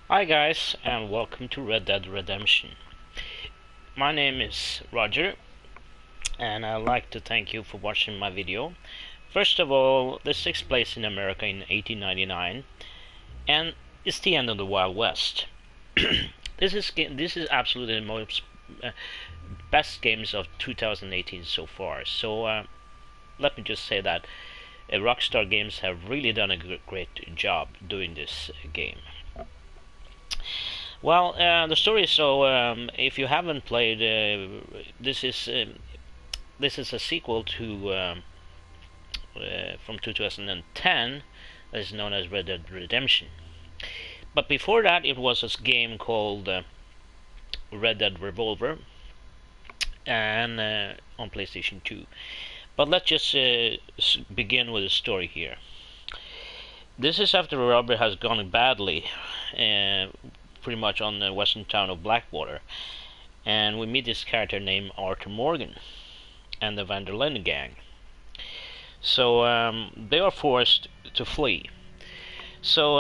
Hi guys, and welcome to Red Dead Redemption. My name is Roger, and I'd like to thank you for watching my video. First of all, this takes place in America in 1899, and it's the end of the Wild West. This is absolutely the most uh, best games of 2018 so far. So let me just say that Rockstar Games have really done a great job doing this game. Well, the story is if you haven't played, this is a sequel to from 2010 that is known as Red Dead Redemption. But before that, it was a game called Red Dead Revolver, and on PlayStation 2. But let's just begin with the story here. This is after a robbery has gone badly, uh, pretty much on the western town of Blackwater, and we meet this character named Arthur Morgan and the Van der Linde gang. So they are forced to flee. So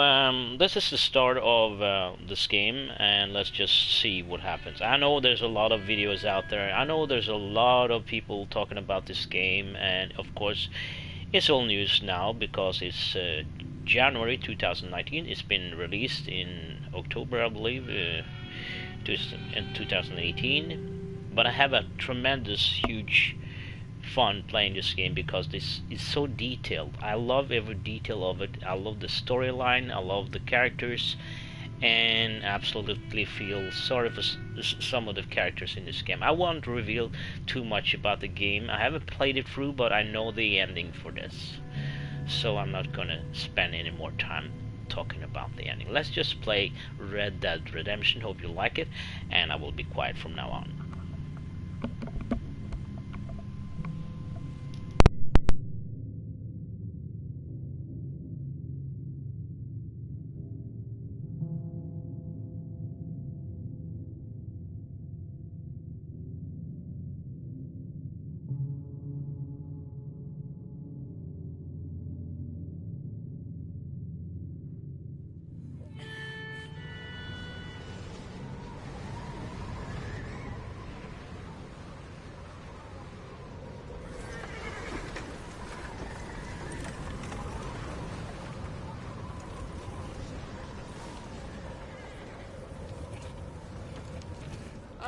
this is the start of this game, and let's just see what happens. I know there's a lot of videos out there. I know there's a lot of people talking about this game, and of course, it's all news now because it's January 2019. It's been released in October, I believe, in 2018. But I have a tremendous, huge fun playing this game because this is so detailed. I love every detail of it. I love the storyline. I love the characters, and absolutely feel sorry for some of the characters in this game. I won't reveal too much about the game. I haven't played it through, but I know the ending for this, so I'm not gonna spend any more time talking about the ending. Let's just play Red Dead Redemption. Hope you like it, and I will be quiet from now on.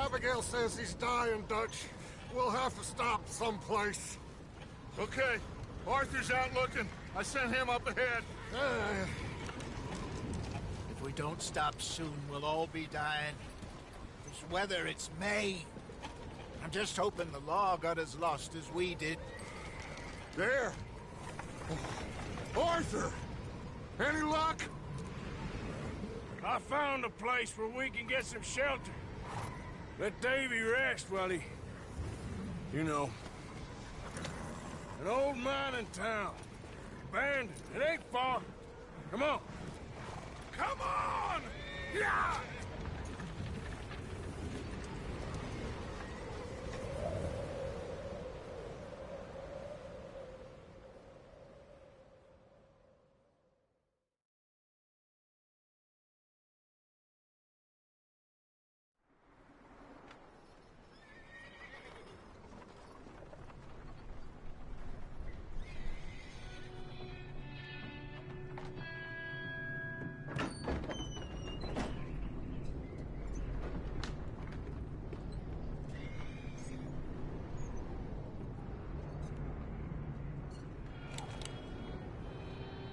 Abigail says he's dying, Dutch. We'll have to stop someplace. Okay, Arthur's out looking. I sent him up ahead. If we don't stop soon, we'll all be dying. This weather, it's May. I'm just hoping the law got as lost as we did. There. Arthur! Any luck? I found a place where we can get some shelter. Let Davy rest while he... You know. An old mining town. Abandoned. It ain't far. Come on. Come on! Yeah!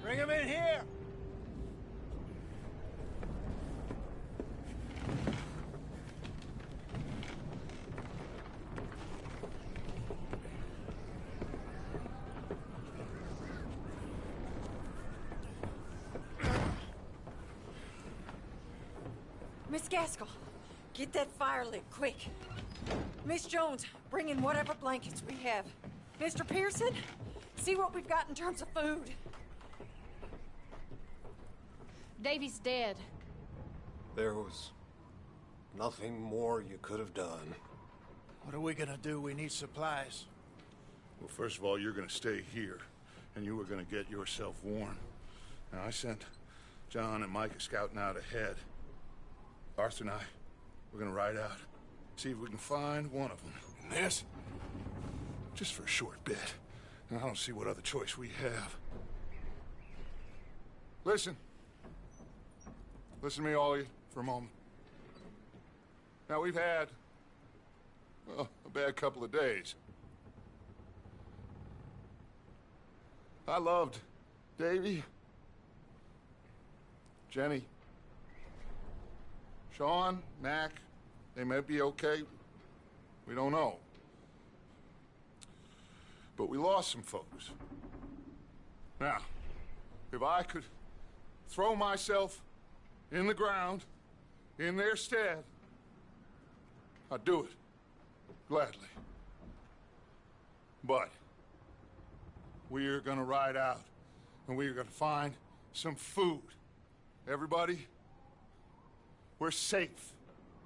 Bring him in here! Miss Gaskell, get that fire lit, quick. Miss Jones, bring in whatever blankets we have. Mr. Pearson, see what we've got in terms of food. Davy's dead. There was nothing more you could have done. What are we gonna do? We need supplies. Well, first of all, you're gonna stay here, and you were gonna get yourself warm. Now, I sent John and Micah scouting out ahead. Arthur and I, we're gonna ride out, see if we can find one of them. And this? Just for a short bit. And I don't see what other choice we have. Listen. Listen to me, all of you, for a moment. Now, we've had, well, a bad couple of days. I loved Davy, Jenny, Sean, Mac. They may be okay. We don't know. But we lost some folks. Now, if I could throw myself in the ground in their stead, I'd do it. Gladly. But we're gonna ride out and we're gonna find some food. Everybody, we're safe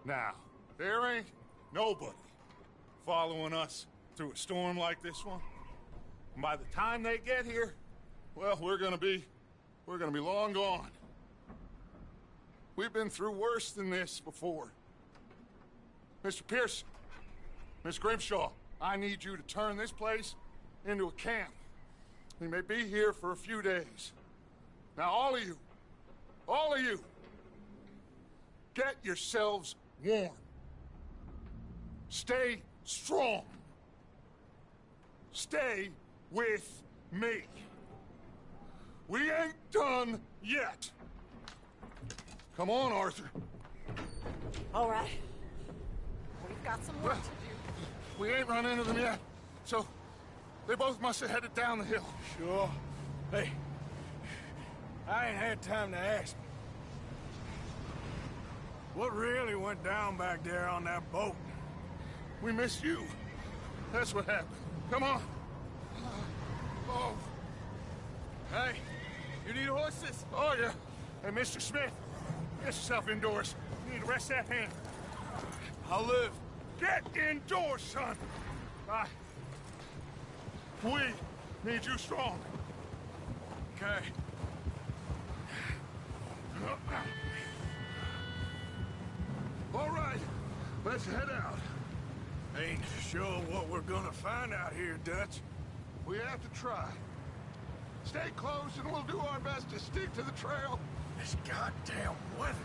now. There ain't nobody following us through a storm like this one. And by the time they get here, well, we're gonna be long gone. We've been through worse than this before. Mr. Pearson, Miss Grimshaw, I need you to turn this place into a camp. We may be here for a few days. Now, all of you, get yourselves warm. Stay strong. Stay with me. We ain't done yet. Come on, Arthur. All right. We've got some work to do. We ain't run into them yet, so they both must have headed down the hill. Sure. Hey, I ain't had time to ask. What really went down back there on that boat? We missed you. That's what happened. Come on. Oh. Hey, you need horses? Oh, yeah. Hey, Mr. Smith, get yourself indoors. You need to rest that hand. I'll live. Get indoors, son. We need you strong. Okay. All right, let's head out. Ain't sure what we're gonna find out here, Dutch. We have to try. Stay close and we'll do our best to stick to the trail. This goddamn weather.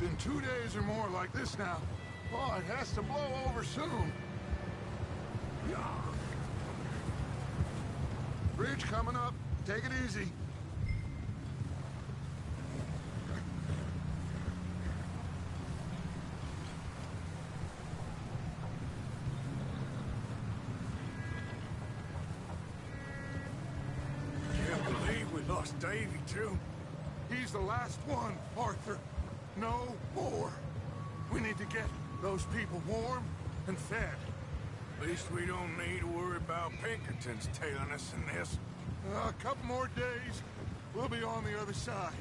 Been 2 days or more like this now. Oh, it has to blow over soon. Bridge coming up. Take it easy. Can't believe we lost Davy, too. He's the last one, Arthur. No more. We need to get those people warm and fed. At least we don't need to worry about Pinkertons tailing us in this. A couple more days, we'll be on the other side.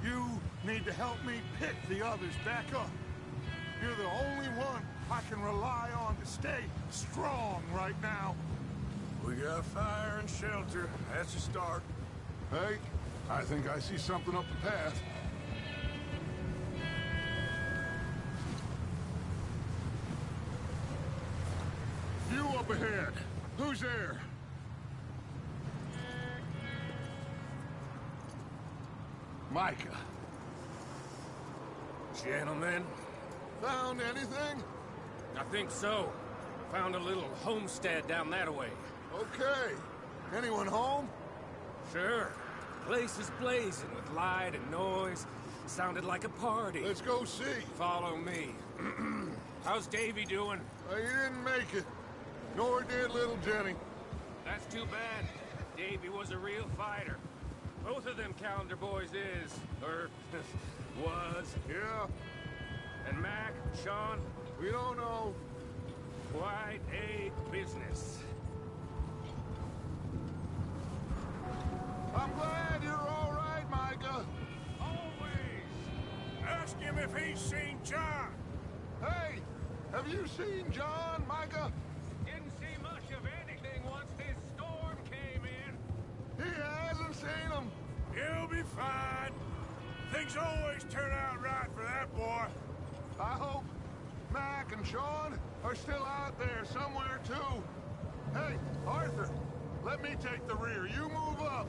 You need to help me pick the others back up. You're the only one I can rely on to stay strong right now. We got fire and shelter. That's a start. Hey, I think I see something up the path. You up ahead. Who's there? Micah. Gentlemen, Found anything? I think so. Found a little homestead down that way. Okay. Anyone home? Sure. Place is blazing with light and noise. Sounded like a party. Let's go see. Follow me. How's Davy doing? He didn't make it. Nor did little Jenny. That's too bad. Davy was a real fighter. Both of them calendar boys is, or was. Yeah, And Mac, Sean, we don't know. quite a business. I'm glad you're all right, Micah. always ask him if he's seen John. Hey, have you seen John, Micah? Didn't see much of anything once this storm came in. He hasn't seen him. He'll be fine. Things always turn out right for that boy. I hope Mac and Sean are still out there somewhere, too. Hey, Arthur, let me take the rear. You move up.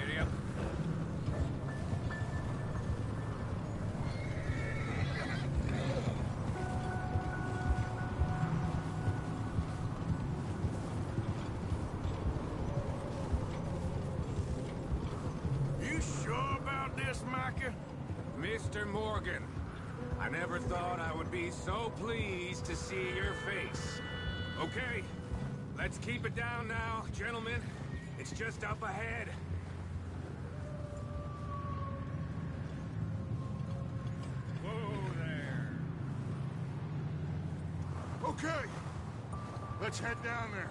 Idiot. You sure about this, Micah? Mr. Morgan, I never thought I would be so pleased to see your face. Okay, let's keep it down now, gentlemen. It's just up ahead. Whoa there. Okay, let's head down there.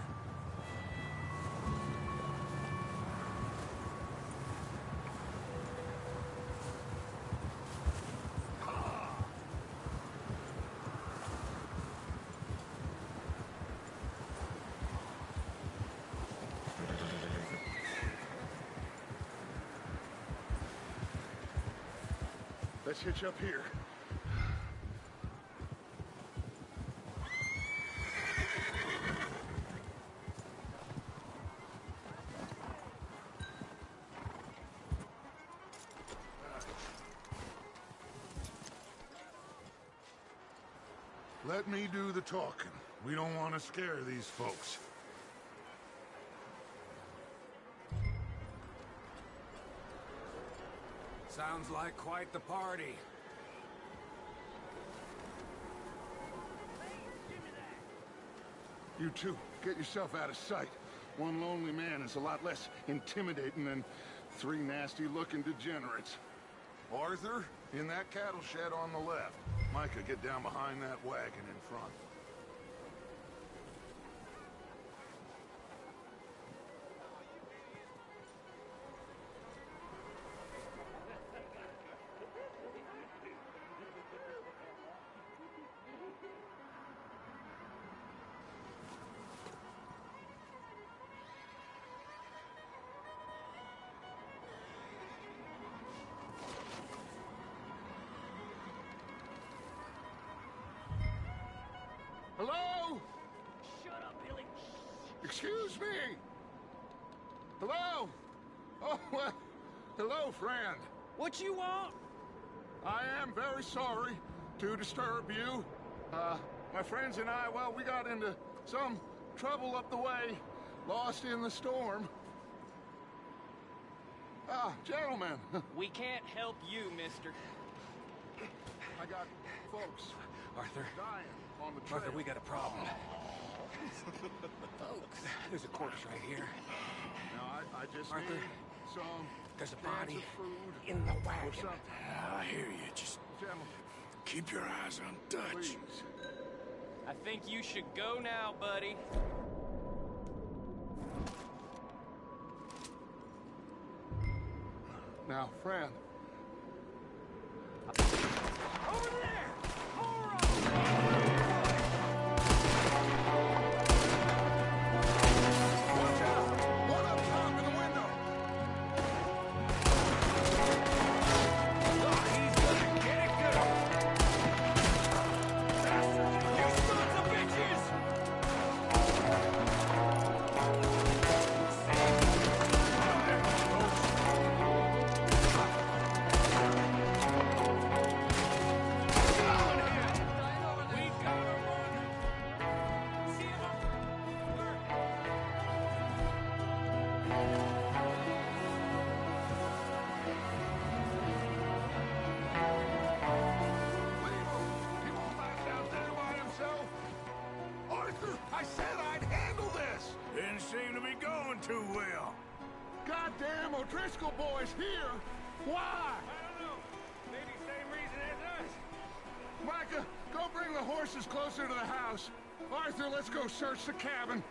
Let's hitch up here. Let me do the talking. We don't want to scare these folks. Sounds like quite the party. You two, get yourself out of sight. One lonely man is a lot less intimidating than three nasty-looking degenerates. Arthur, in that cattle shed on the left. Micah, get down behind that wagon in front. Hello? Shut up, Billy. Excuse me? Hello? Oh, well, hello, friend. What you want? I am very sorry to disturb you. My friends and I, well, we got into some trouble up the way, lost in the storm. Gentlemen, We can't help you, mister. I got folks Arthur. dying on the trail. Arthur, we got a problem. Folks. There's a corpse right here. Now, I just Arthur, need some there's a cans body of food in the or wagon. something. I hear you. Just Gentlemen, keep your eyes on Dutch. please. I think you should go now, buddy. Now, friend, Over there! More watch out! One up top in the window! Oh, he's gonna get it good! You sons of bitches! We've gotta run! See him up! Leave him! He won't last out there by himself! Arthur, I said I'd handle this! Didn't seem to be going too well. Goddamn O'Driscoll boys here! Why? I don't know. Maybe same reason as us. Micah, go bring the horses closer to the house. Arthur, let's go search the cabin.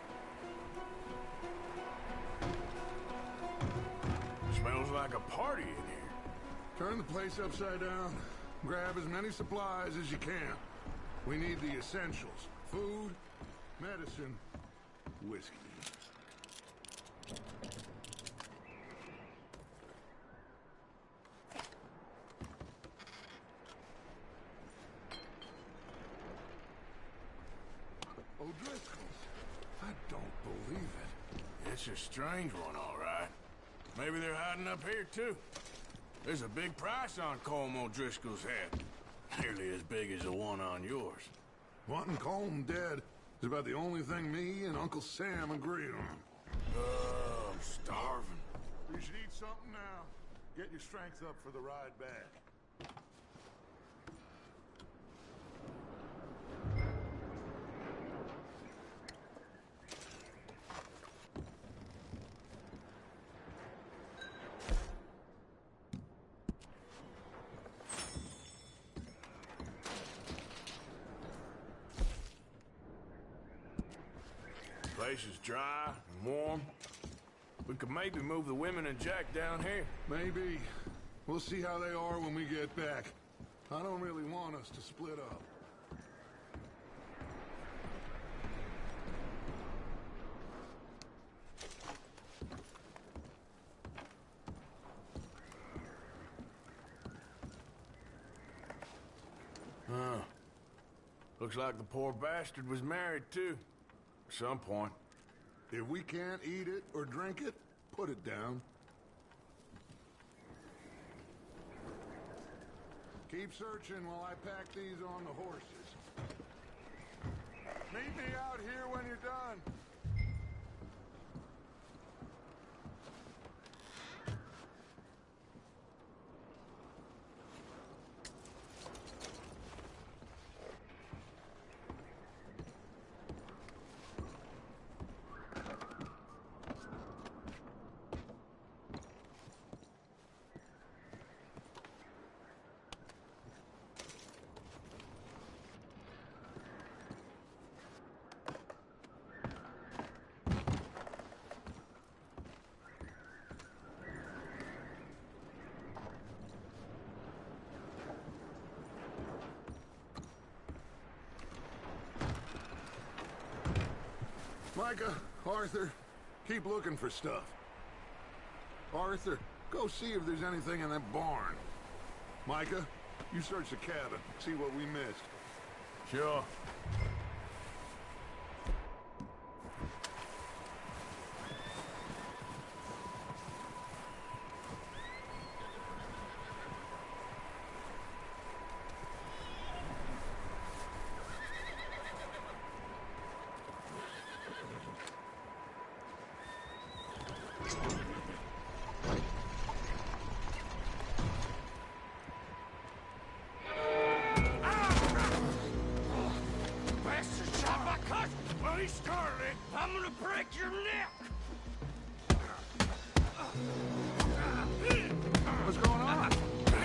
Smells like a party in here. Turn the place upside down. Grab as many supplies as you can. We need the essentials. Food, medicine, whiskey. It's a strange one, all right. Maybe they're hiding up here, too. There's a big price on Colm O'Driscoll's head. Nearly as big as the one on yours. Wanting Colm dead is about the only thing me and Uncle Sam agree on. Oh, I'm starving. You should eat something now. Get your strength up for the ride back. Place is dry and warm. We could maybe move the women and Jack down here. Maybe. We'll see how they are when we get back. I don't really want us to split up. Huh. Looks like the poor bastard was married, too. At some point. If we can't eat it or drink it, put it down. Keep searching while I pack these on the horses. Meet me out here when you're done. Micah, Arthur, keep looking for stuff. Arthur, go see if there's anything in that barn. Micah, you search the cabin, see what we missed. Sure. Scarlet, I'm gonna break your neck! What's going on?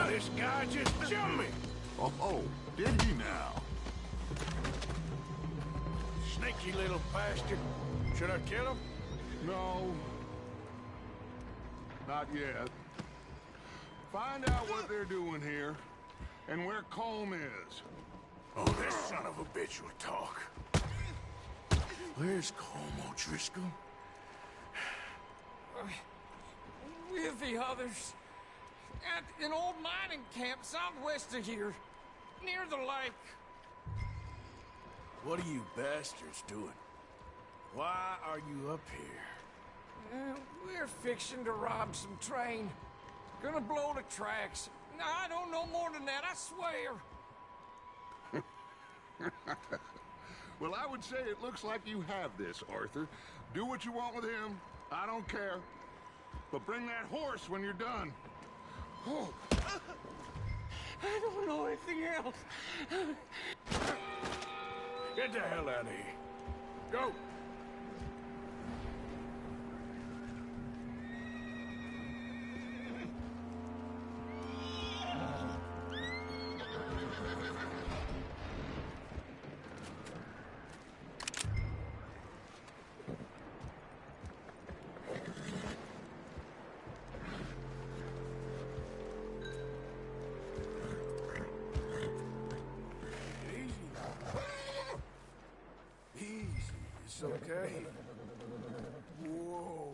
This guy just jumped me! Oh, did he now? Sneaky little bastard. Should I kill him? No. Not yet. Find out what they're doing here, and where Colm is. Oh, this son of a bitch will talk. Where's Colm O'Driscoll? With the others. At an old mining camp southwest of here. Near the lake. What are you bastards doing? Why are you up here? We're fixing to rob some train. Gonna blow the tracks. I don't know more than that, I swear. Well, I would say it looks like you have this, Arthur. Do what you want with him. I don't care. But bring that horse when you're done. Oh. I don't know anything else. Get the hell out of here. Go! It's okay. Whoa.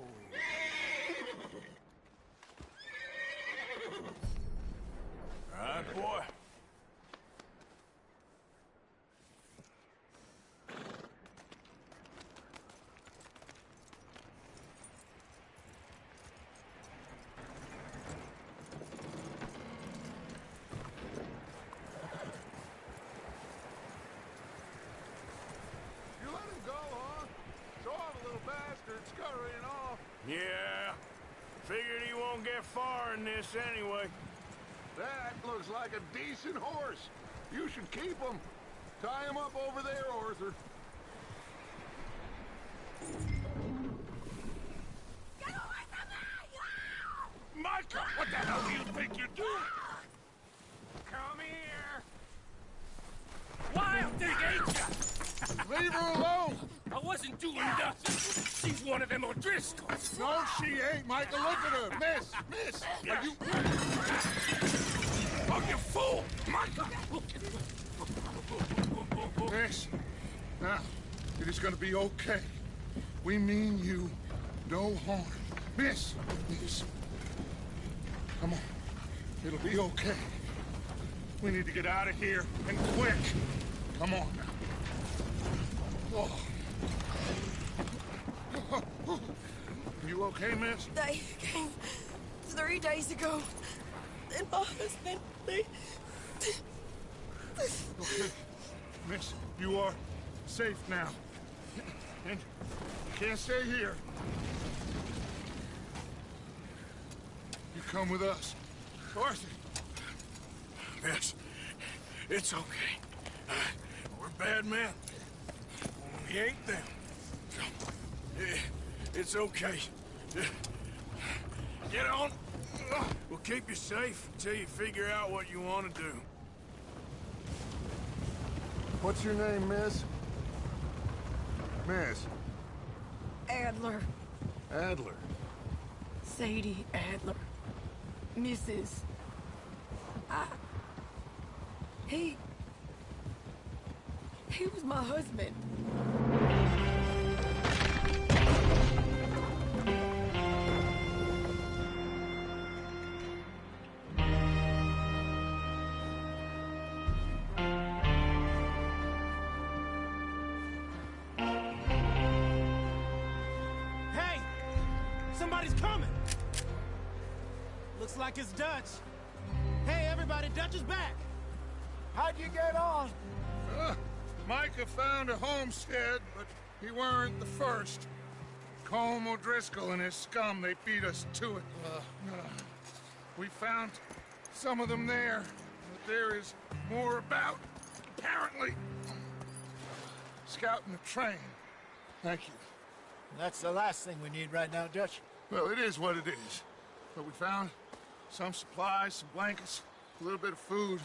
All right, boy. Yeah. Figured he won't get far in this anyway. That looks like a decent horse. You should keep him. Tie him up over there, Arthur. Get away from me! Micah, what the hell do you think you're doing? Come here! Wild thing, ain't ya? Leave her alone! I wasn't doing nothing. She's one of them O'Driscolls. No, she ain't, Micah. Look at her. Miss, are you... Oh, you fool! Micah! Miss, now, it is gonna be okay. We mean you no harm. Miss, come on. It'll be okay. We need to get out of here, and quick. Come on now. Oh. You okay, miss? They came 3 days ago. And my husband, they... Okay. Miss, you are safe now. And you can't stay here. You come with us. Arthur. Miss, it's okay. We're bad men. We ain't them. It's okay. Get on. We'll keep you safe until you figure out what you want to do. What's your name, miss? Miss? Adler. Adler. Sadie Adler. Mrs. He was my husband. Hey! Somebody's coming! Looks like it's Dutch. Hey, everybody, Dutch is back! How'd you get on? Micah found a homestead, but he weren't the first. Colm O'Driscoll and his scum, they beat us to it. We found some of them there, but there is more about, apparently. Scouting the train. Thank you. That's the last thing we need right now, Dutch. Well, it is what it is. But we found some supplies, some blankets, a little bit of food,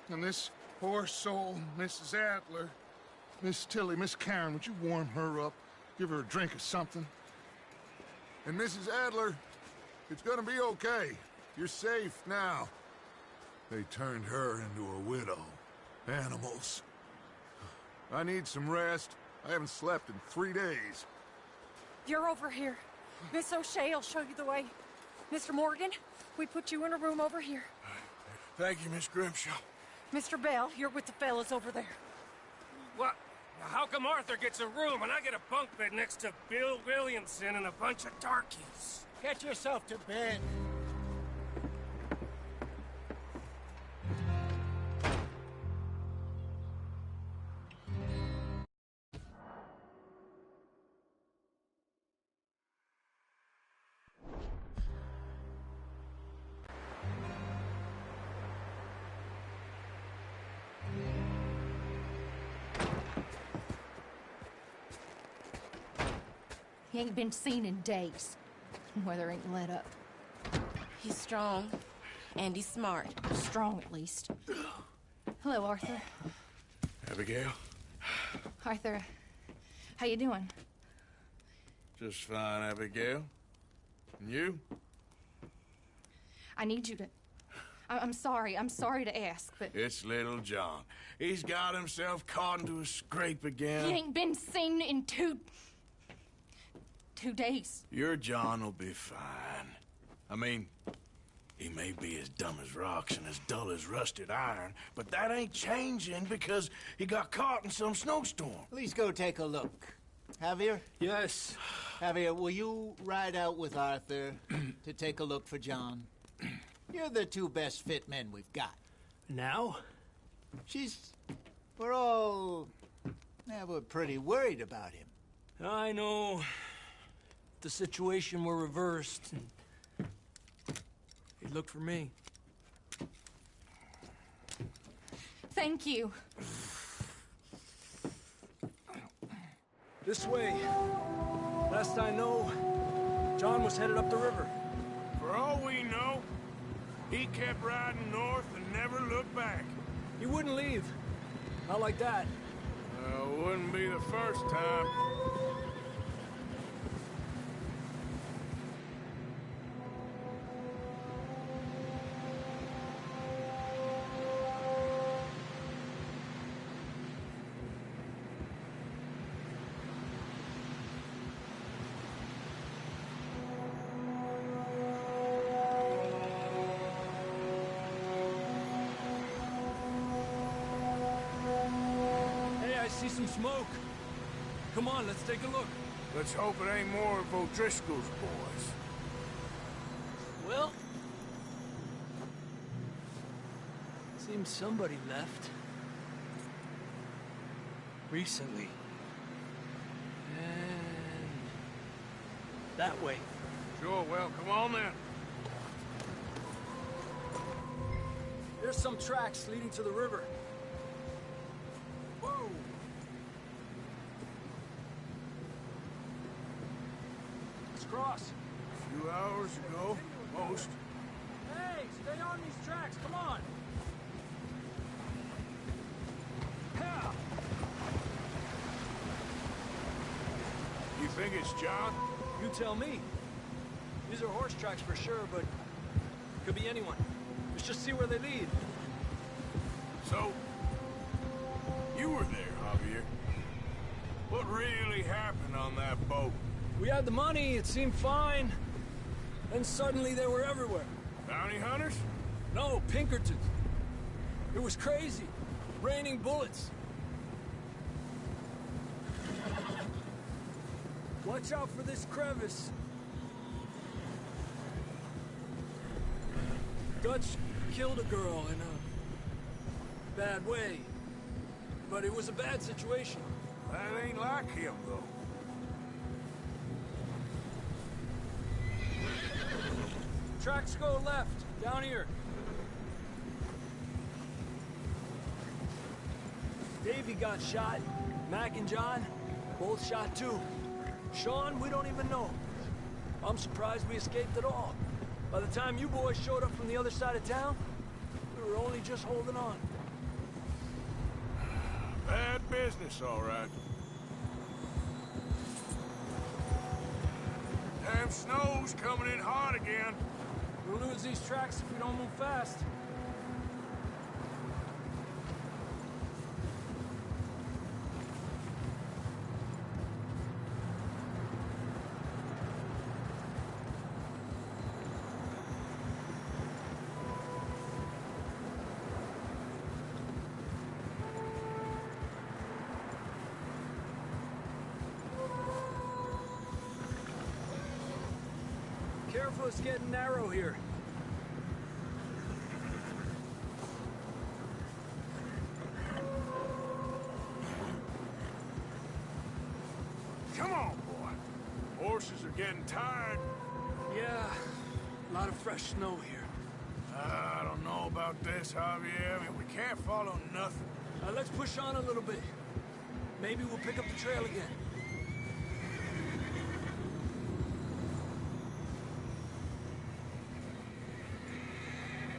and this poor soul, Mrs. Adler, Miss Tilly, Miss Karen, would you warm her up? Give her a drink or something? And Mrs. Adler, it's gonna be okay. You're safe now. They turned her into a widow. Animals. I need some rest. I haven't slept in 3 days. You're over here. Miss O'Shea will show you the way. Mr. Morgan, we put you in a room over here. Thank you, Miss Grimshaw. Mr. Bell, you're with the fellas over there. What? Now, how come Arthur gets a room and I get a bunk bed next to Bill Williamson and a bunch of darkies? Get yourself to bed. He ain't been seen in days. Weather ain't let up. He's strong, and he's smart. Strong, at least. Hello, Arthur. Abigail? Arthur, how you doing? Just fine, Abigail. And you? I need you to... I'm sorry to ask, but... It's little John. He's got himself caught into a scrape again. He ain't been seen in 2 days. Your John will be fine. I mean, he may be as dumb as rocks and as dull as rusted iron, but that ain't changing because he got caught in some snowstorm. Please go take a look. Javier? Yes. Javier, will you ride out with Arthur to take a look for John? You're the 2 best fit men we've got. Now? We're all... we're pretty worried about him. I know. the situation were reversed, and he'd look for me. Thank you. This way. Last I know, John was headed up the river. For all we know, he kept riding north and never looked back. He wouldn't leave. Not like that. Wouldn't be the first time. I see some smoke. Come on, let's take a look. Let's hope it ain't more of O'Driscoll's boys. Well, seems somebody left. Recently. And that way. Sure, well, come on then. There's some tracks leading to the river. Whoa! Let's cross. A few hours ago, most. Hey, stay on these tracks, come on! Yeah. You think it's John? You tell me. These are horse tracks for sure, but could be anyone. Let's just see where they lead. So, you were there, Javier. What really happened on that boat? We had the money, it seemed fine. Then suddenly they were everywhere. Bounty hunters? No, Pinkertons. It was crazy. Raining bullets. Watch out for this crevice. Dutch killed a girl in a bad way. But it was a bad situation. That ain't like him, though. Tracks go left, down here. Davey got shot. Mac and John, both shot too. Sean, we don't even know. I'm surprised we escaped at all. By the time you boys showed up from the other side of town, we were only just holding on. Bad business, all right. Damn snow's coming in hot again. We'll lose these tracks if we don't move fast. Careful, it's getting narrow here. Come on, boy. Horses are getting tired. Yeah, a lot of fresh snow here. I don't know about this, Javier. I mean, we can't follow nothing. Let's push on a little bit. Maybe we'll pick up the trail again.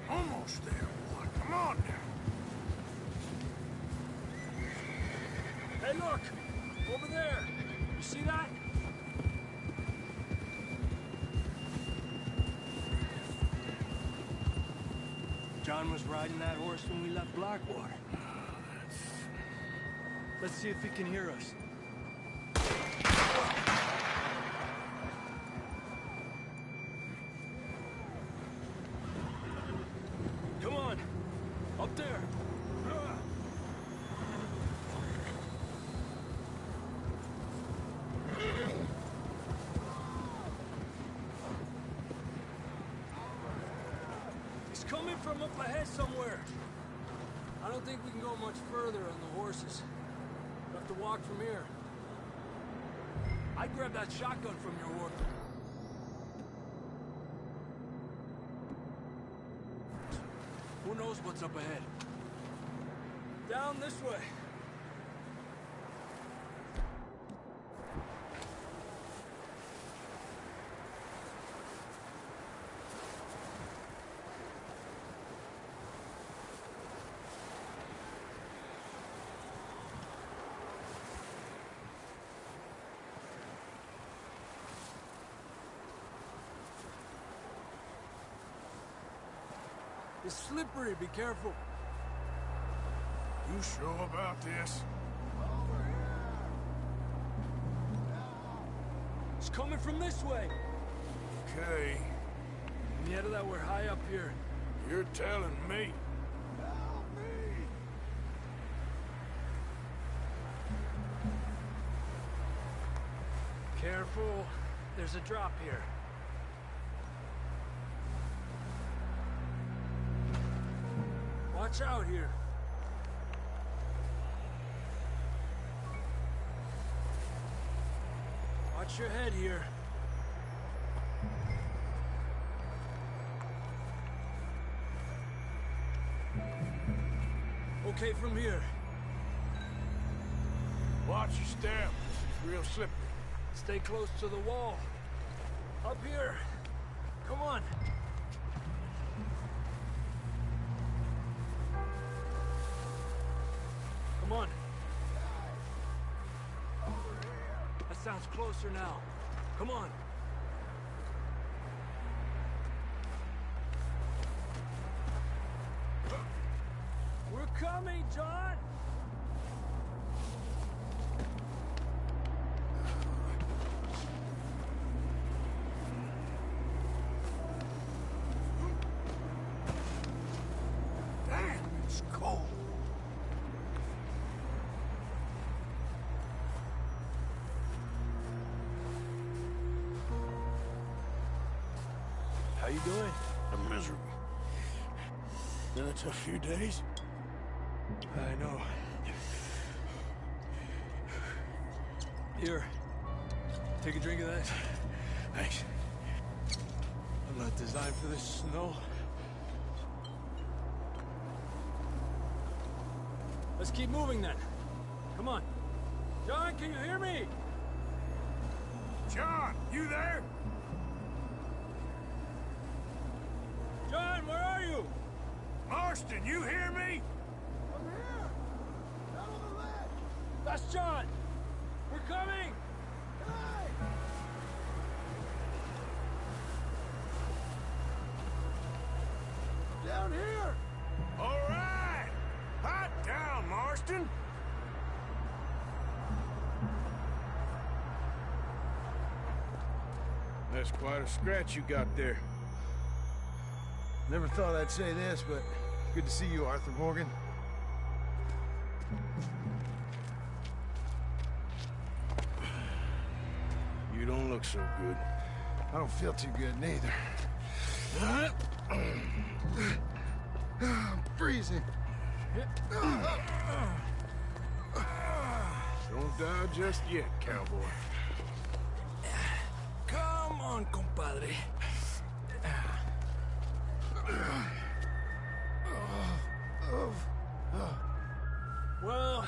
Almost there, boy. Come on now. Hey, look! Over there! You see that? John was riding that horse when we left Blackwater. Let's see if he can hear us. Come on! Up there! He's coming from up ahead somewhere. I don't think we can go much further on the horses. We'll have to walk from here. I grabbed that shotgun from your order. Who knows what's up ahead? Down this way. It's slippery, be careful. You sure about this? It's coming from this way. Okay. Yeah, that we're high up here. You're telling me. Careful. There's a drop here. Watch out here. Watch your head here. Okay from here. Watch your step. This is real slippery. Stay close to the wall. Up here. Come on. Come on. That sounds closer now. Come on. We're coming, John! Damn, it's cold. How you doing? I'm miserable. Been a tough few days. I know. Here. Take a drink of that. Thanks. I'm not designed for this snow. Let's keep moving then. Come on. John, can you hear me? John, you there? John, where are you? Marston, you hear me? I'm here! Down on the ledge! That's John! We're coming! Hey! Down here! All right! Hot down, Marston! That's quite a scratch you got there. Never thought I'd say this, but good to see you, Arthur Morgan. You don't look so good. I don't feel too good, neither. I'm freezing. Don't die just yet, cowboy. Come on, compadre. Well,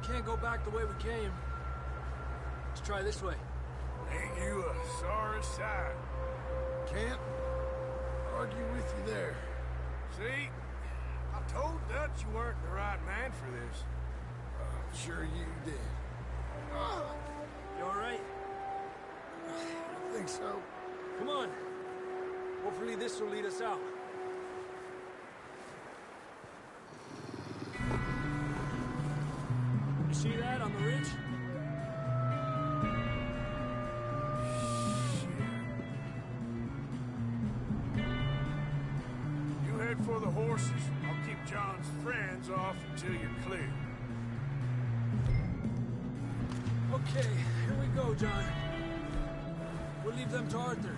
we can't go back the way we came. Let's try this way. Ain't you a sorry sight? Can't argue with you there. See? I told Dutch you weren't the right man for this. Sure you did. You all right? I think so. Come on. Hopefully this will lead us out. You see that on the ridge? You head for the horses. I'll keep John's friends off until you're clear. Okay, here we go, John. We'll leave them to Arthur.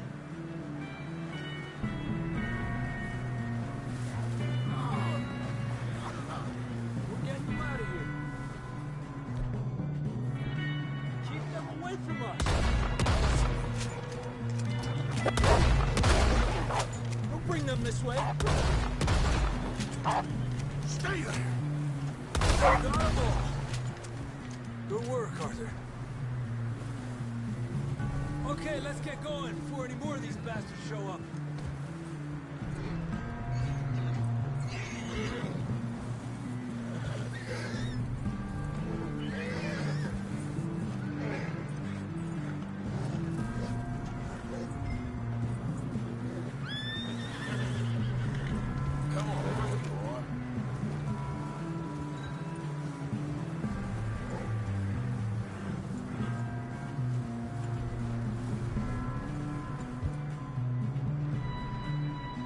We're getting you out of here. Keep them away from us. them this way. Stay there! Got 'em all. Good work, Arthur. Okay, let's get going before any more of these bastards show up.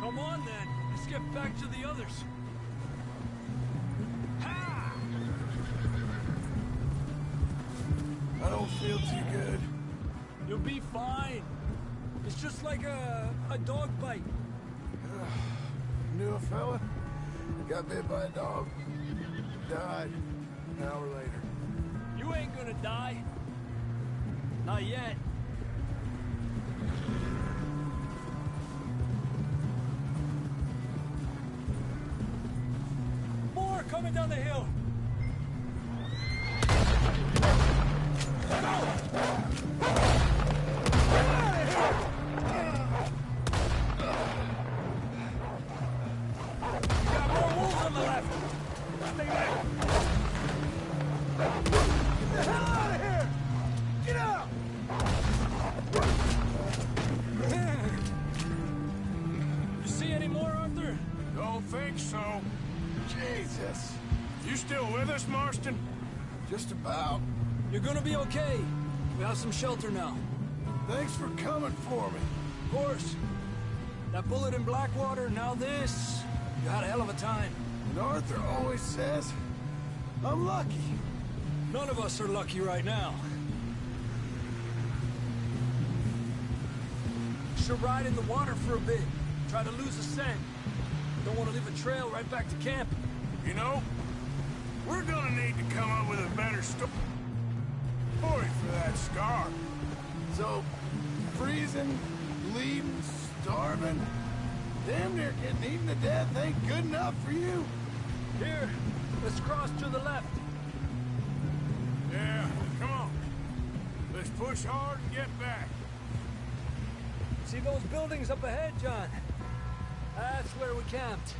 Come on, then. Let's get back to the others. Ha! I don't feel too good. You'll be fine. It's just like a dog bite. Knew a fella? Got bit by a dog. Died an hour later. You ain't gonna die. Not yet. More coming down the hill. Got more wolves on the left. Stay back. Get the hell out of here! Get out! You see any more, Arthur? Don't think so. Jesus. You still with us, Marston? Just about. You're gonna be okay. We have some shelter now. Thanks for coming for me. Of course. That bullet in Blackwater, now this. You had a hell of a time. And Arthur always says, I'm lucky. None of us are lucky right now. Should ride in the water for a bit. Try to lose a scent. Don't want to leave a trail right back to camp. You know, we're gonna need to come up with a better story for that scar. So, freezing, bleeding, starving, damn near getting eaten to death ain't good enough for you. Here, let's cross to the left. Yeah, come on. Let's push hard and get back. See those buildings up ahead, John? That's where we camped.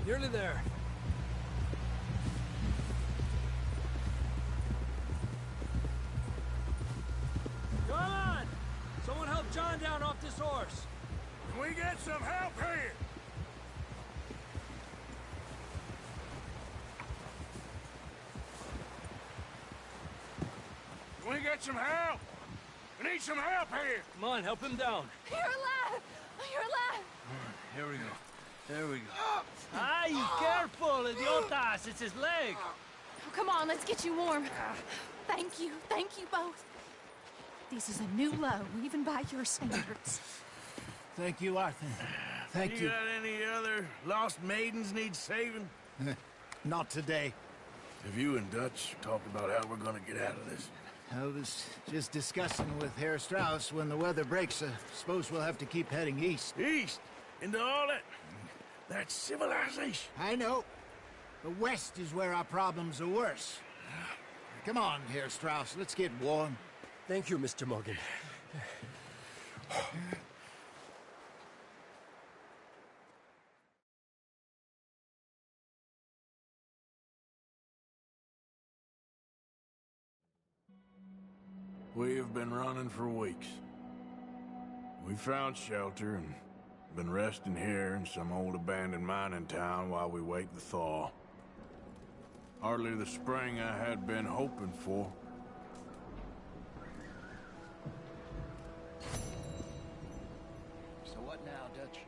Nearly there. Come on! Someone help John down off this horse. Can we get some help here? Can we get some help? We need some help here. Come on, help him down. You're alive! You're alive! Here we go. There we go. Ay, careful, idiotas! It's his leg. Oh, come on, let's get you warm. Thank you both. This is a new low, even by your standards. Thank you, Arthur. Thank you. You got any other lost maidens need saving? Not today. Have you and Dutch talked about how we're gonna get out of this? I was just discussing with Herr Strauss when the weather breaks. Suppose we'll have to keep heading east. East? Into all that civilization? I know. The west is where our problems are worse. Come on, Herr Strauss, let's get warm. Thank you, Mr. Morgan. We have been running for weeks. We found shelter and been resting here in some old abandoned mining town while we wait the thaw. Hardly the spring I had been hoping for. So what now, Dutch?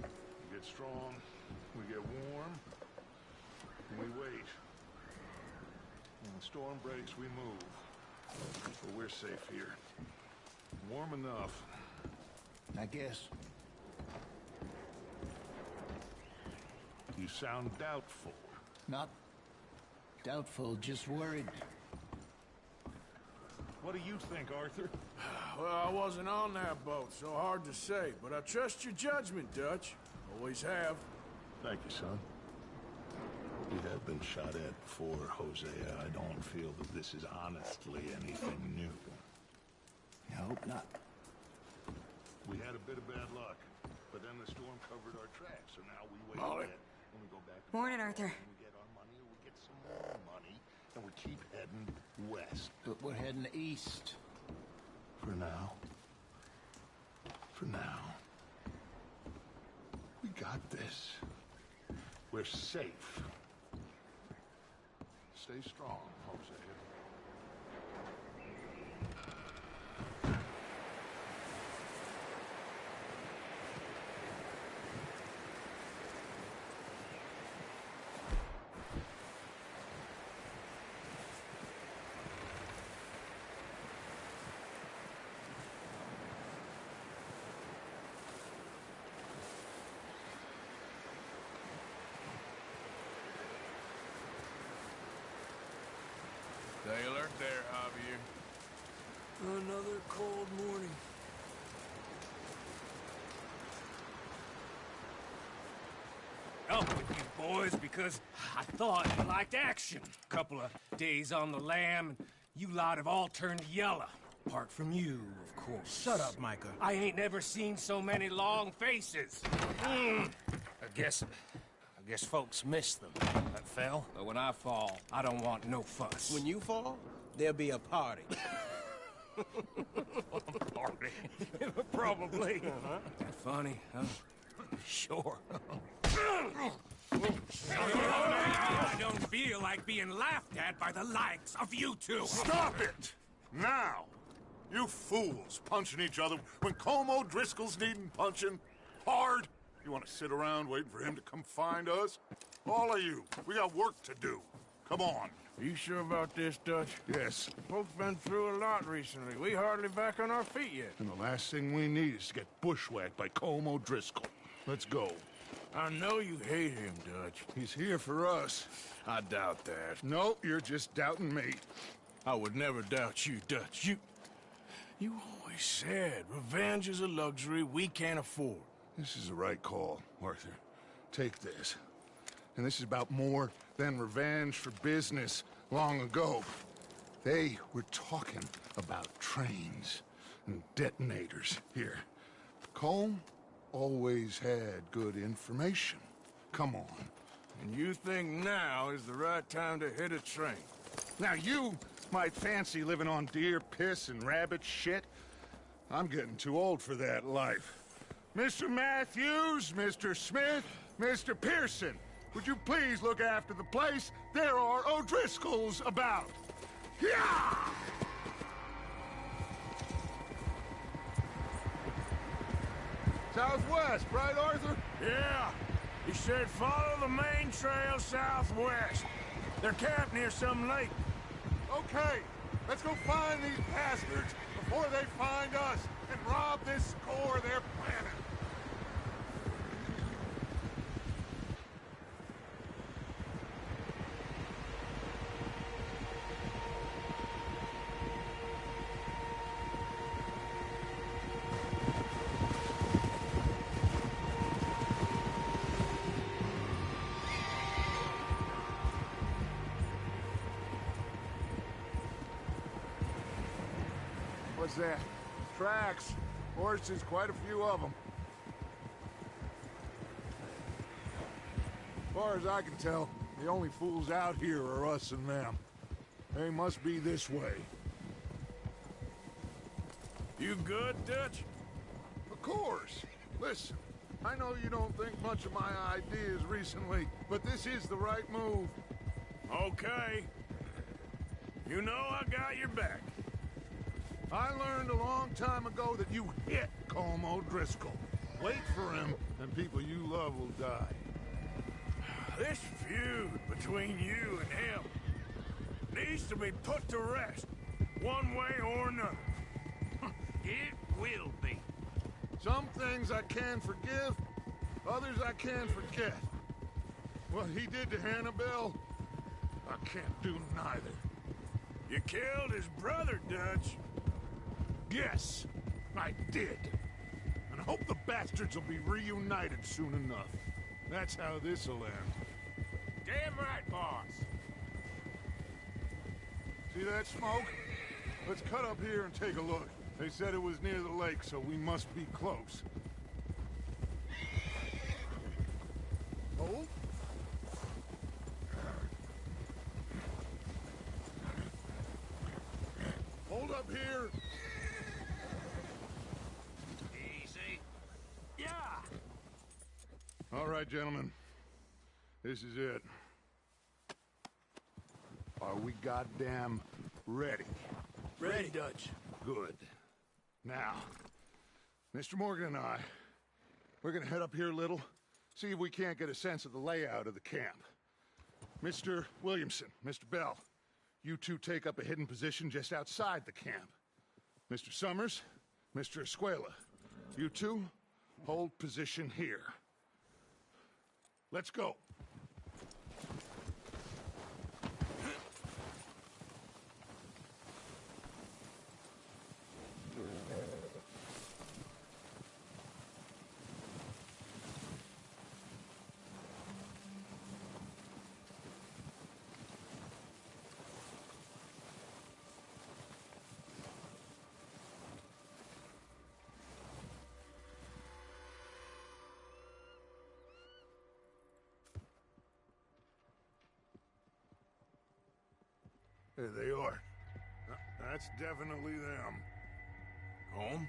We get strong, we get warm, and we wait. When the storm breaks, we move. But we're safe here. Warm enough. I guess. You sound doubtful. Not doubtful, just worried. What do you think, Arthur? Well, I wasn't on that boat, so hard to say, but I trust your judgment, Dutch. Always have. Thank you, son. We have been shot at before, Hosea. I don't feel that this is honestly anything new. I hope not. We had a bit of bad luck, but then the storm covered our tracks, so now we wait Molly. a bit, and we go back to Morning, Arthur. and we get our money, or we get some more money, and we keep heading west. But we're heading east. For now. For now. We got this. We're safe. Stay strong, Hosea. Stay alert there, Javier. Another cold morning. Up with you boys because I thought you liked action. Couple of days on the lam, and you lot have all turned yellow. Apart from you, of course. Shut up, Micah. I ain't never seen so many long faces. I guess folks miss them. That fell. But when I fall, I don't want no fuss. When you fall, there'll be a party. Party? Probably. That funny, huh? Sure. I don't feel like being laughed at by the likes of you two. Stop it! Now! You fools punching each other when Como Driscoll's needing punching hard. You want to sit around waiting for him to come find us? All of you, we got work to do. Come on. Are you sure about this, Dutch? Yes. Folks been through a lot recently. We hardly back on our feet yet. And the last thing we need is to get bushwhacked by Como Driscoll. Let's go. I know you hate him, Dutch. He's here for us. I doubt that. No, you're just doubting me. I would never doubt you, Dutch. You always said revenge is a luxury we can't afford. This is the right call, Arthur. Take this. And this is about more than revenge for business long ago. They were talking about trains and detonators here. Colm always had good information. Come on. And you think now is the right time to hit a train? Now you might fancy living on deer piss and rabbit shit. I'm getting too old for that life. Mr. Matthews, Mr. Smith, Mr. Pearson, would you please look after the place? There are O'Driscolls about. Yeah! Southwest, right, Arthur? Yeah. He said follow the main trail southwest. They're camped near some lake. Okay, let's go find these bastards before they find us and rob this core of their planet. What's that? Tracks. Horses, quite a few of them. As far as I can tell, the only fools out here are us and them. They must be this way. You good, Dutch? Of course. Listen, I know you don't think much of my ideas recently, but this is the right move. Okay. You know I got your back. I learned a long time ago that you hit Colm O'Driscoll. Wait for him, and people you love will die. This feud between you and him needs to be put to rest, one way or another. It will be. Some things I can forgive, others I can't forget. What he did to Hannibal, I can't do neither. You killed his brother, Dutch. Yes, I did. And I hope the bastards will be reunited soon enough. That's how this'll end. Damn right, boss. See that smoke? Let's cut up here and take a look. They said it was near the lake, so we must be close. Hold. Hold up here. Easy. Yeah. All right, gentlemen. This is it. Are we goddamn ready? Ready, Dutch. Good. Now, Mr. Morgan and I, we're gonna head up here a little, see if we can't get a sense of the layout of the camp. Mr. Williamson, Mr. Bell, you two take up a hidden position just outside the camp. Mr. Summers, Mr. Escuela, you two hold position here. Let's go. There they are. That's definitely them. Home?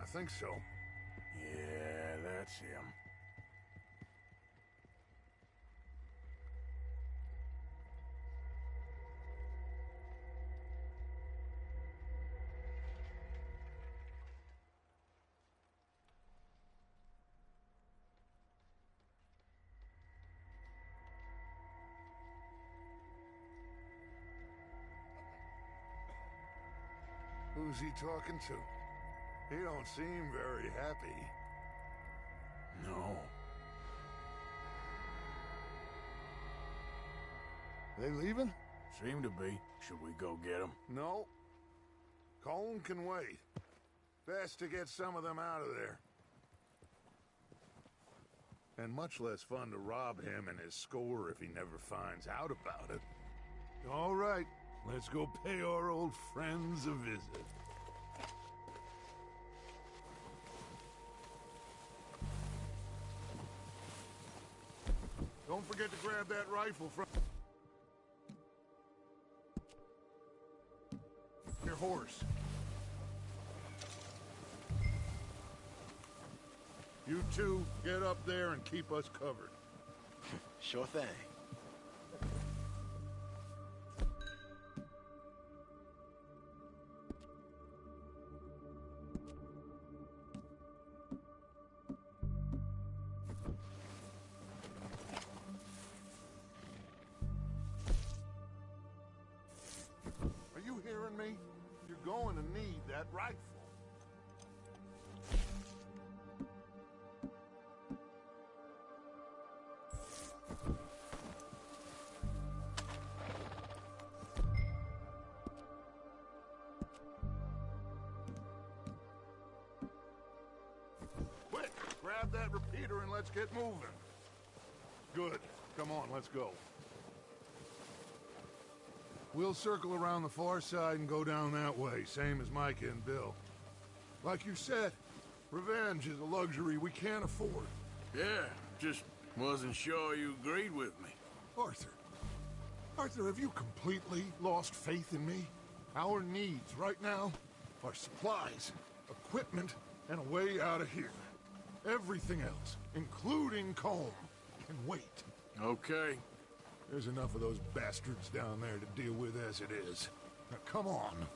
I think so. Yeah, that's him. Who's he talking to? He don't seem very happy. No. They leaving? Seem to be. Should we go get him? No. Colin can wait. Best to get some of them out of there. And much less fun to rob him and his score if he never finds out about it. All right, let's go pay our old friends a visit. Don't forget to grab that rifle from your horse. You two, get up there and keep us covered. Sure thing. Are you hearing me? You're going to need that rifle. Quick, grab that repeater and let's get moving. Good. Come on, let's go. We'll circle around the far side and go down that way, same as Micah and Bill. Like you said, revenge is a luxury we can't afford. Yeah, just wasn't sure you agreed with me. Arthur. Arthur, have you completely lost faith in me? Our needs right now are supplies, equipment, and a way out of here. Everything else, including Colm, can wait. Okay. There's enough of those bastards down there to deal with as it is. Now, come on.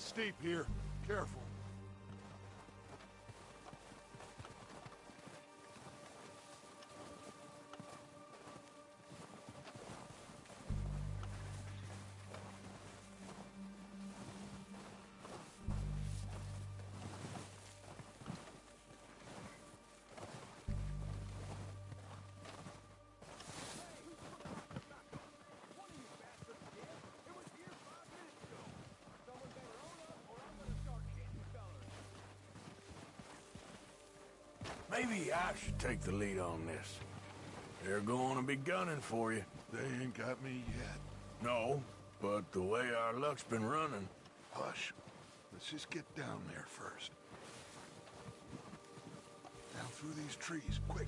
It's steep here. Careful. Maybe I should take the lead on this. They're going to be gunning for you. They ain't got me yet. No, but the way our luck's been running... Hush. Let's just get down there first. Down through these trees, quick.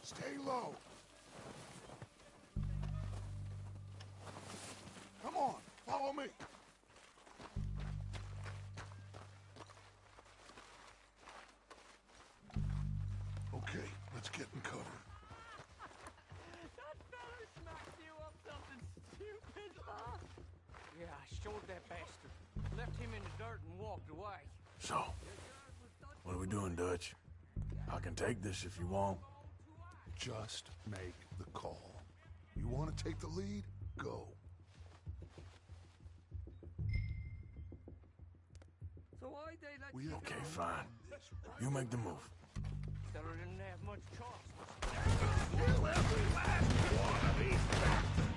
Stay low. Come on, follow me. Okay, let's get in cover. That fella smacked you up something stupid, huh? Yeah, I showed that bastard. Left him in the dirt and walked away. So, what are we doing, Dutch? I can take this if you want. Just make the call. You want to take the lead? Go. So why'd they let you Okay, go? fine. You make the move. Fella didn't have much choice. Kill every last one of these bastards!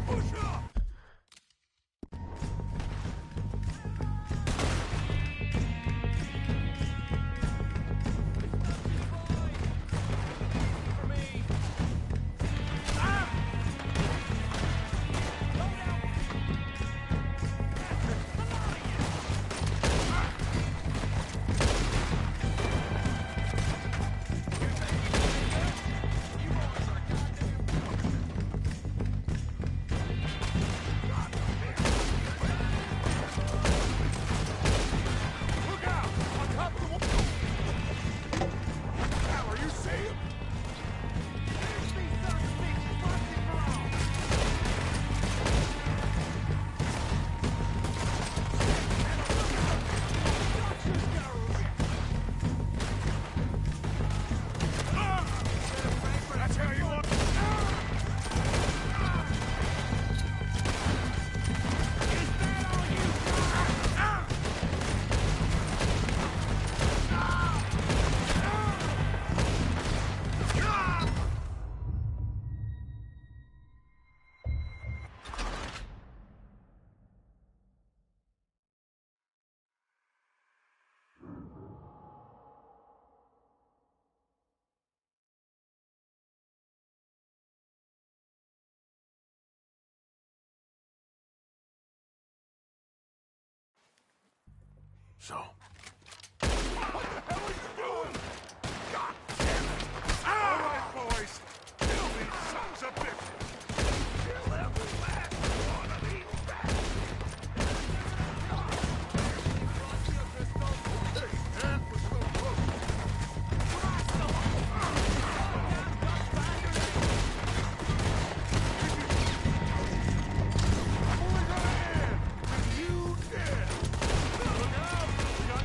Push up! So... What the hell are you doing? God damn it! All right, boys. Kill these sons of bitches. Kill every last one of these bastards. Hey, that was so close. Only gonna end with you dead. Look out! We got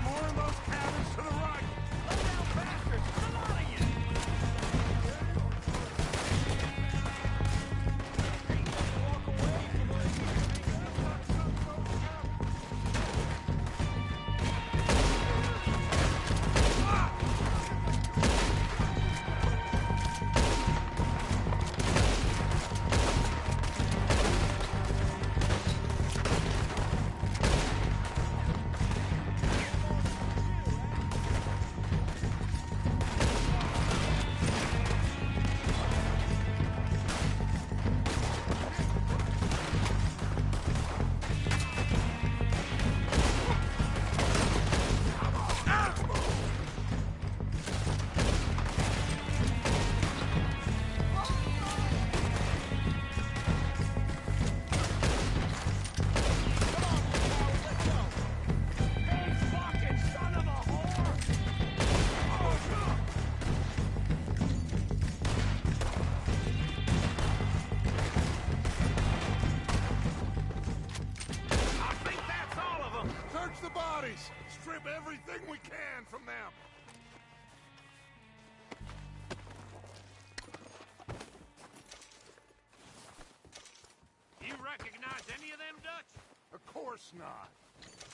course not.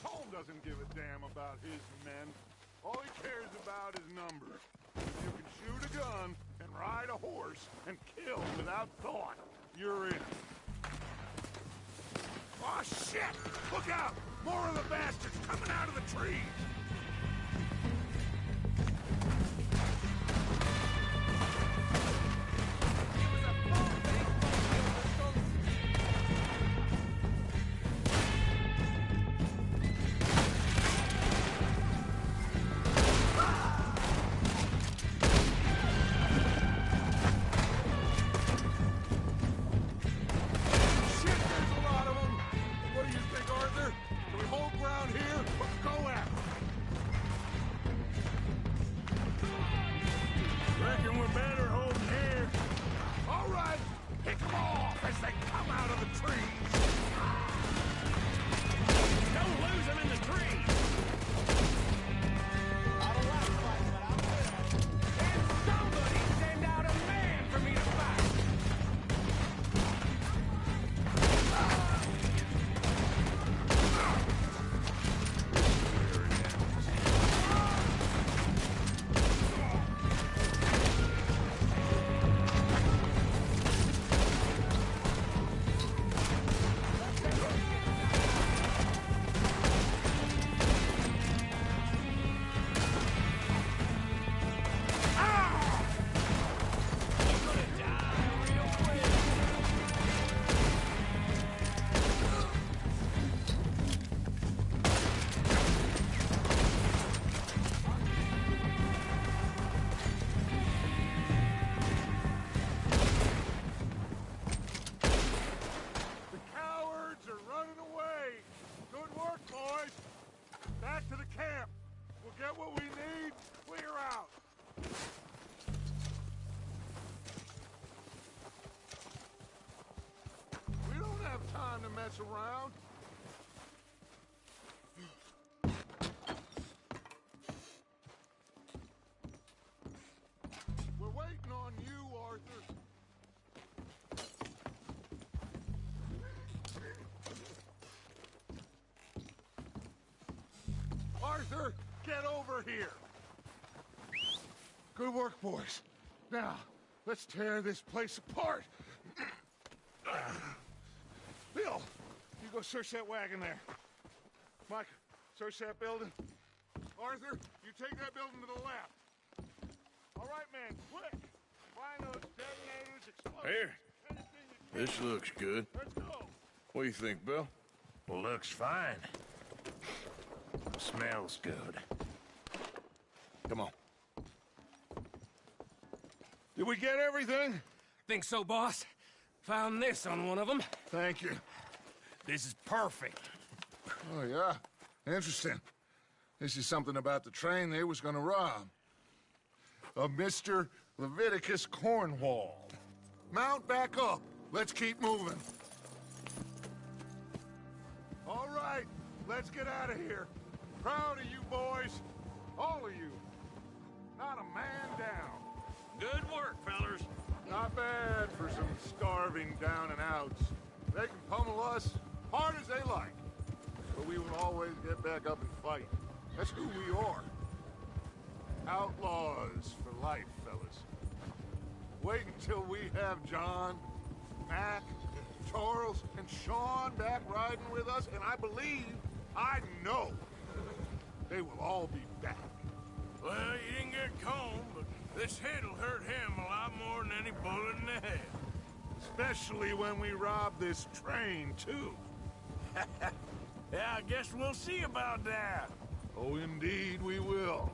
Colm doesn't give a damn about his men. All he cares about is numbers. If you can shoot a gun and ride a horse and kill without thought, you're in. Oh, shit! Look out! More of the bastards coming out of the trees! Around. We're waiting on you, Arthur. Arthur, get over here. Good work, boys. Now, let's tear this place apart. Bill, you go search that wagon there. Mike, search that building. Arthur, you take that building to the left. All right, man, quick. Find those detonators, explosives. Here. This looks good. Let's go. What do you think, Bill? Well, looks fine. Smells good. Come on. Did we get everything? Think so, boss. Found this on one of them. Thank you. This is perfect. Oh, yeah? Interesting. This is something about the train they was gonna rob. Of Mr. Leviticus Cornwall. Mount back up. Let's keep moving. All right, let's get out of here. Proud of you boys. All of you. Not a man down. Good work, fellers. Not bad for some starving down and outs. They can pummel us hard as they like. But we will always get back up and fight. That's who we are. Outlaws for life, fellas. Wait until we have John, Mac, Charles, and Sean back riding with us, and I believe, I know, they will all be back. Well, you didn't get Colm, but this hit'll hurt him a lot more than any bullet in the head. Especially when we rob this train, too. Yeah, I guess we'll see about that. Oh, indeed we will.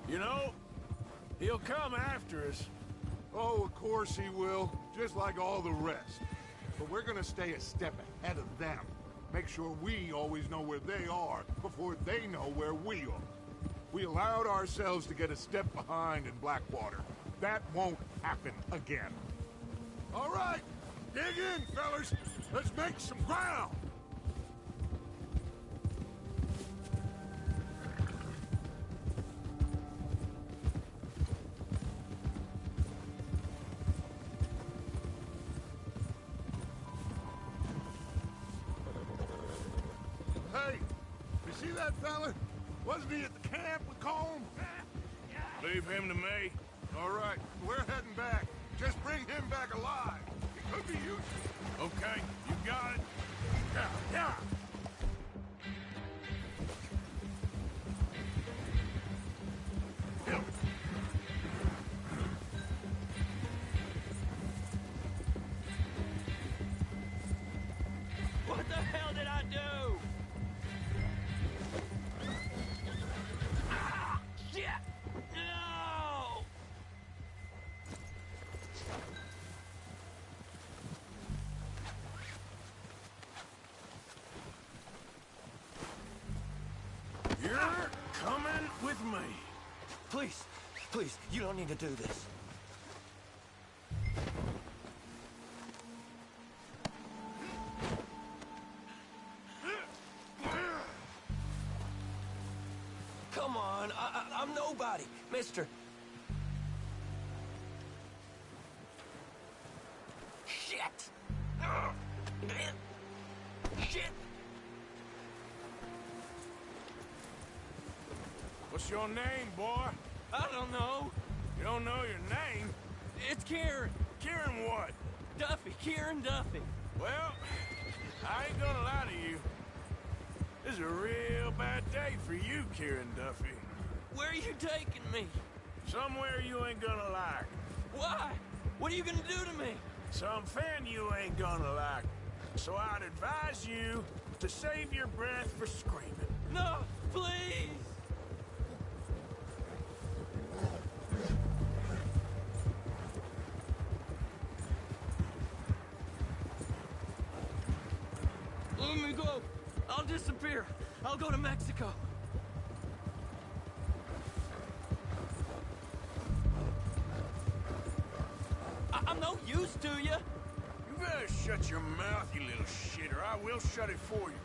You know, he'll come after us. Oh, of course he will, just like all the rest. But we're gonna stay a step ahead of them. Make sure we always know where they are before they know where we are. We allowed ourselves to get a step behind in Blackwater. That won't happen again. All right, dig in, fellas. Let's make some ground. fella? Wasn't he at the camp with Colm? Leave him to me. All right, we're heading back. Just bring him back alive. He could be useful. Okay, you got it. Yeah. What the hell did I do? Ah, shit! No! You're coming with me. Please, please, you don't need to do this. Come on, I'm nobody, mister. Shit! Shit! What's your name, boy? I don't know. You don't know your name? It's Kieran. Kieran what? Duffy. Kieran Duffy. Well, I ain't gonna lie to you. This is a real bad day for you, Kieran Duffy. Where are you taking me? Somewhere you ain't gonna like. Why? What are you gonna do to me? Something you ain't gonna like. So I'd advise you to save your breath for screaming. No, please! Let me go. I'll disappear. I'll go to Mexico. I'm no use to you. You better shut your mouth, you little shit, or I will shut it for you.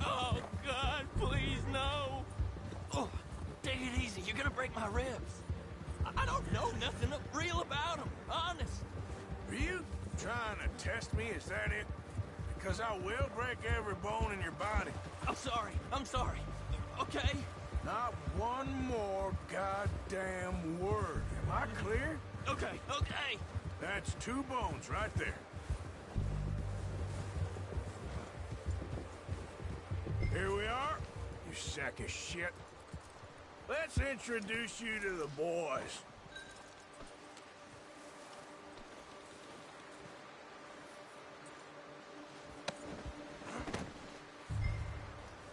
Oh, God, please, no. Oh, take it easy. You're gonna break my ribs. I don't know nothing real about them, honest. Are you trying to test me? Is that it? Because I will break every bone in your body. I'm sorry. I'm sorry. Okay? Not one more goddamn word. Am I clear? Okay, okay. That's 2 bones right there. Here we are, you sack of shit. Let's introduce you to the boys.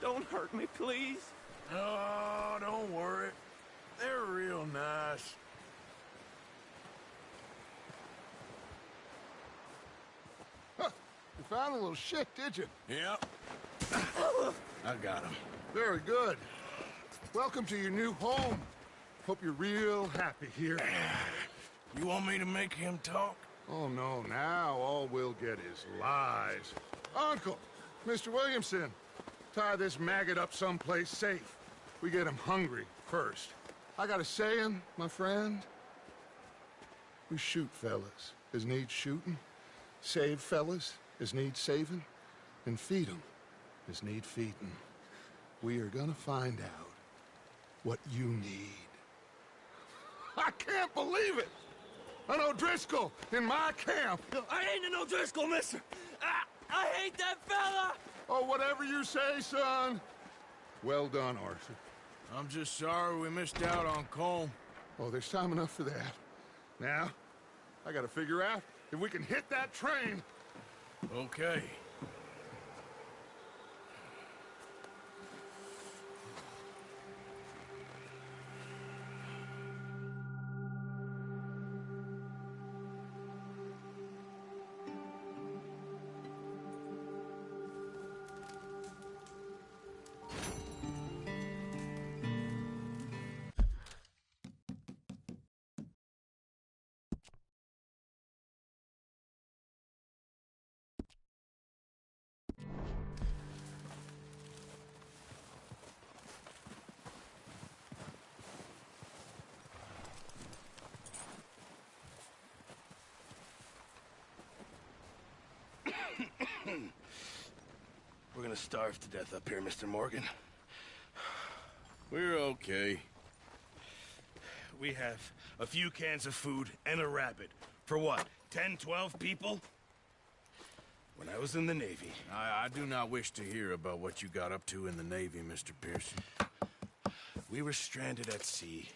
Don't hurt me, please. Oh, don't worry. They're real nice. Huh. You found a little shit, did you? Yep. I got him. Very good. Welcome to your new home. Hope you're real happy here. You want me to make him talk? Oh, no. Now all we'll get is lies. Uncle, Mr. Williamson, tie this maggot up someplace safe. We get him hungry first. I got a saying, my friend. We shoot fellas as need shooting, save fellas as need saving, and feed 'em as need feeding. We are gonna find out what you need. I can't believe it! An O'Driscoll in my camp! I ain't an O'Driscoll, mister! I hate that fella! Oh, whatever you say, son. Well done, Arthur. I'm just sorry we missed out on Colm. Oh, there's time enough for that. Now, I gotta figure out if we can hit that train. Okay. gonna starve to death up here, Mr. Morgan. We're okay. We have a few cans of food and a rabbit. For what, 10, 12 people? When I was in the Navy... I do not wish to hear about what you got up to in the Navy, Mr. Pearson. We were stranded at sea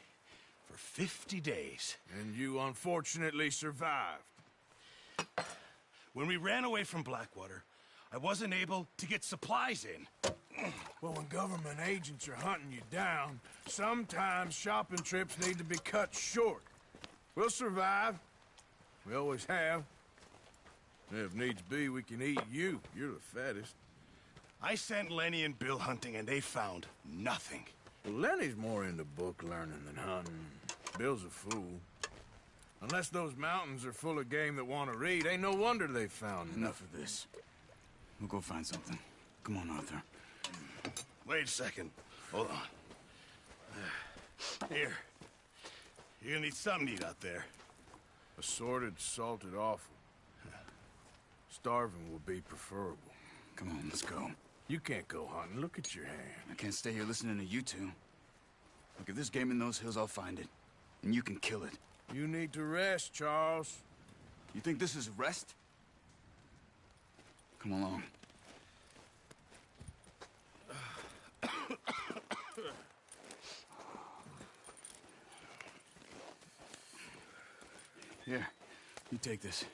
for 50 days. And you unfortunately survived. When we ran away from Blackwater, I wasn't able to get supplies in. Well, when government agents are hunting you down, sometimes shopping trips need to be cut short. We'll survive. We always have. If needs be, we can eat you. You're the fattest. I sent Lenny and Bill hunting, and they found nothing. Well, Lenny's more into book learning than hunting. Bill's a fool. Unless those mountains are full of game that want to read, ain't no wonder they found Enough of this. We'll go find something. Come on, Arthur. Wait a second. Hold on. Here. You're gonna need something to eat out there. Assorted, salted offal. Starving will be preferable. Come on, let's go. You can't go hunting. Look at your hand. I can't stay here listening to you two. Look, if there's game in those hills, I'll find it. And you can kill it. You need to rest, Charles. You think this is rest? Come along. Here, you take this.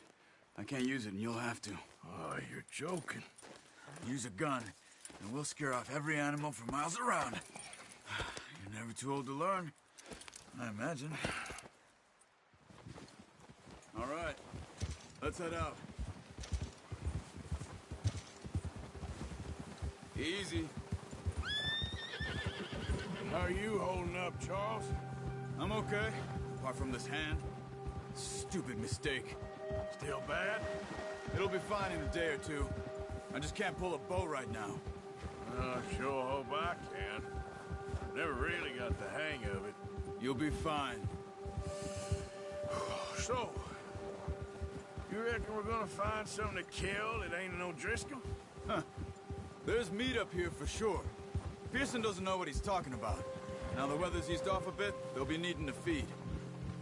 I can't use it, and you'll have to. Oh, you're joking. Use a gun, and we'll scare off every animal for miles around. You're never too old to learn, I imagine. All right, let's head out. Easy. How are you holding up, Charles? I'm okay, apart from this hand. Stupid mistake. Still bad? It'll be fine in a day or two. I just can't pull a bow right now. Sure hope I can. Never really got the hang of it. You'll be fine. So, you reckon we're gonna find something to kill that ain't no Driscoll? Huh. There's meat up here for sure. Pearson doesn't know what he's talking about. Now the weather's eased off a bit, they'll be needing to feed.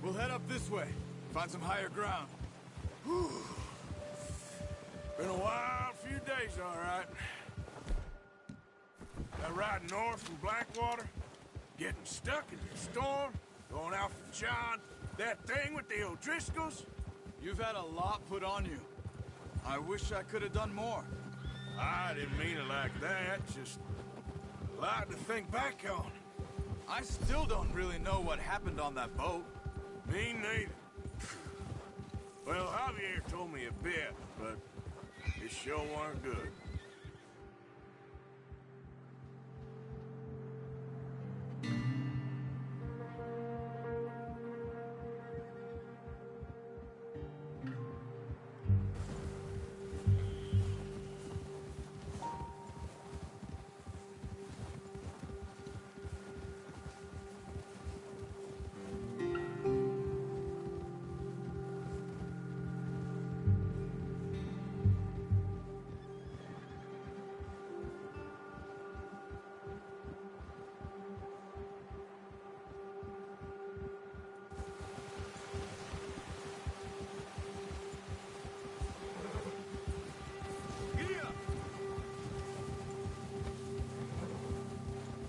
We'll head up this way, find some higher ground. Whew. Been a wild few days, all right. That ride north from Blackwater, getting stuck in the storm, going out for John, that thing with the O'Driscolls. You've had a lot put on you. I wish I could have done more. I didn't mean it like that, just a lot to think back on. I still don't really know what happened on that boat. Me neither. Well, Javier told me a bit, but it sure weren't good.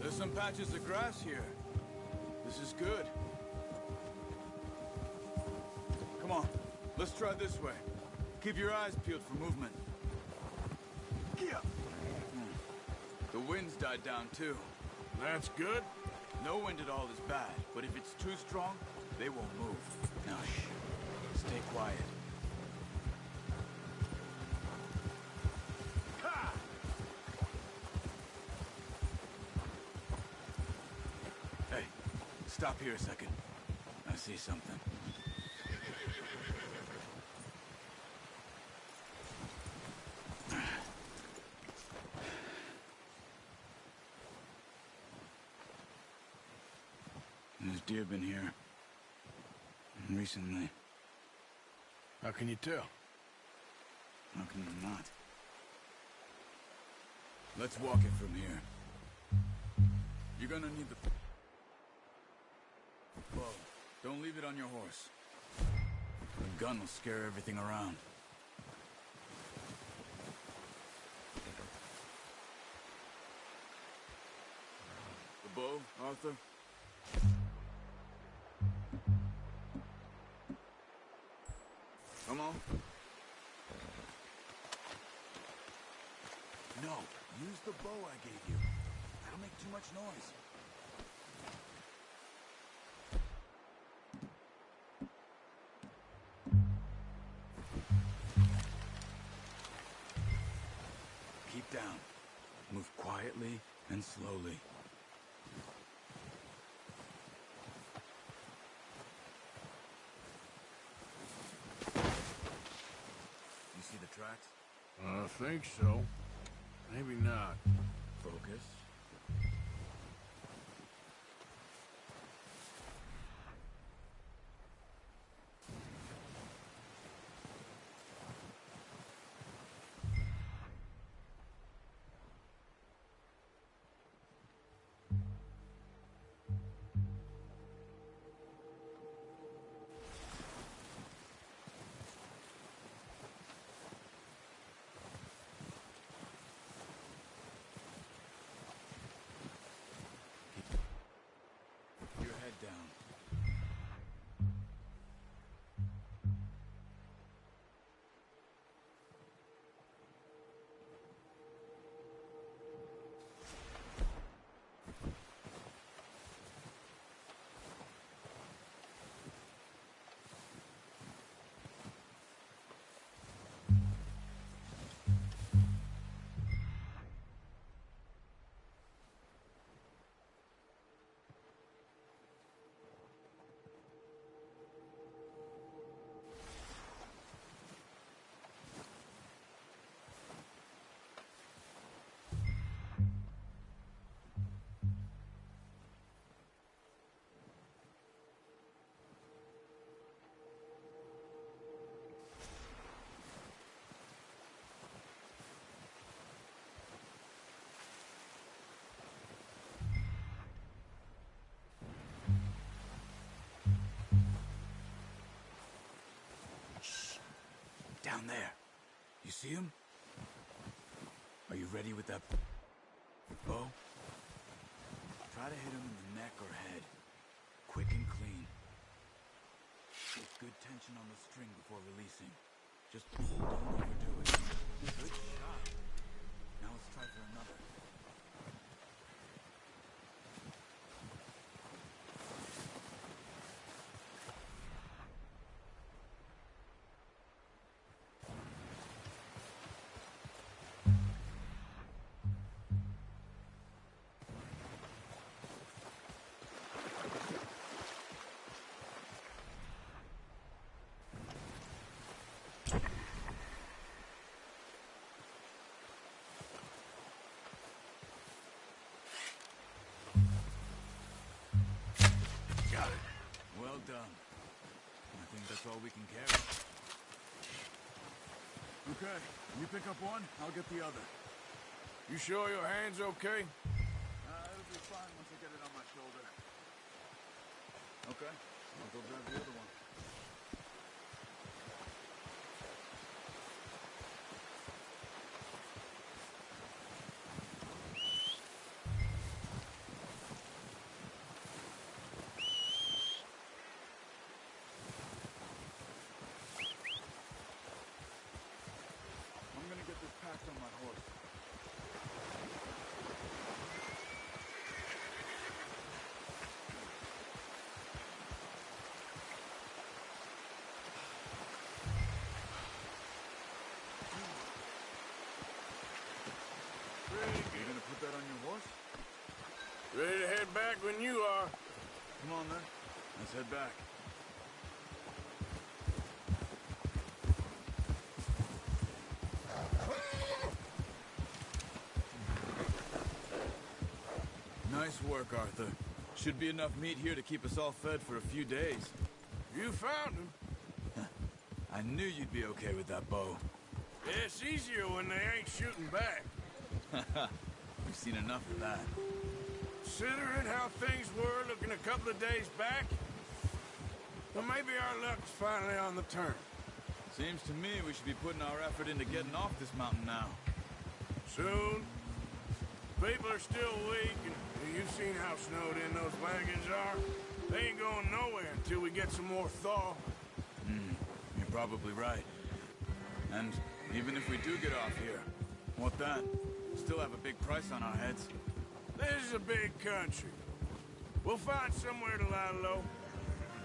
There's some patches of grass here. This is good. Come on, let's try this way. Keep your eyes peeled for movement. The wind's died down too. That's good. No wind at all is bad, but if it's too strong, they won't move. Now shh, stay quiet. Hey, stop here a second. I see something. There's deer been here. Recently. How can you tell? How can you not? Let's walk it from here. You're gonna need the bow. Don't leave it on your horse. The gun will scare everything around. The bow, Arthur? Come on. No, use the bow I gave you. That'll make too much noise. Keep down. Move quietly and slowly. You see the tracks? I think so. Maybe not. Focus. Your head down. Down there. You see him? Are you ready with that bow? Try to hit him in the neck or head. Quick and clean. Get good tension on the string before releasing. Just don't overdo it. Good shot. Now let's try for another. Got it. Well done. I think that's all we can carry. Okay, you pick up one, I'll get the other. You sure your hand's okay? It'll be fine once I get it on my shoulder. Okay, I'll go grab the other one. I'm gonna get this packed on my horse. You gonna put that on your horse? Ready to head back when you are. Come on then. Let's head back. Nice work, Arthur. Should be enough meat here to keep us all fed for a few days. You found him. I knew you'd be okay with that bow. Yeah, it's easier when they ain't shooting back. We've seen enough of that. Considering how things were looking a couple of days back, well, maybe our luck's finally on the turn. Seems to me we should be putting our effort into getting off this mountain now. Soon. People are still weak, and you've seen how snowed in those wagons are. They ain't going nowhere until we get some more thaw. You're probably right. And even if we do get off here, what then? Still have a big price on our heads. This is a big country. We'll find somewhere to lie low.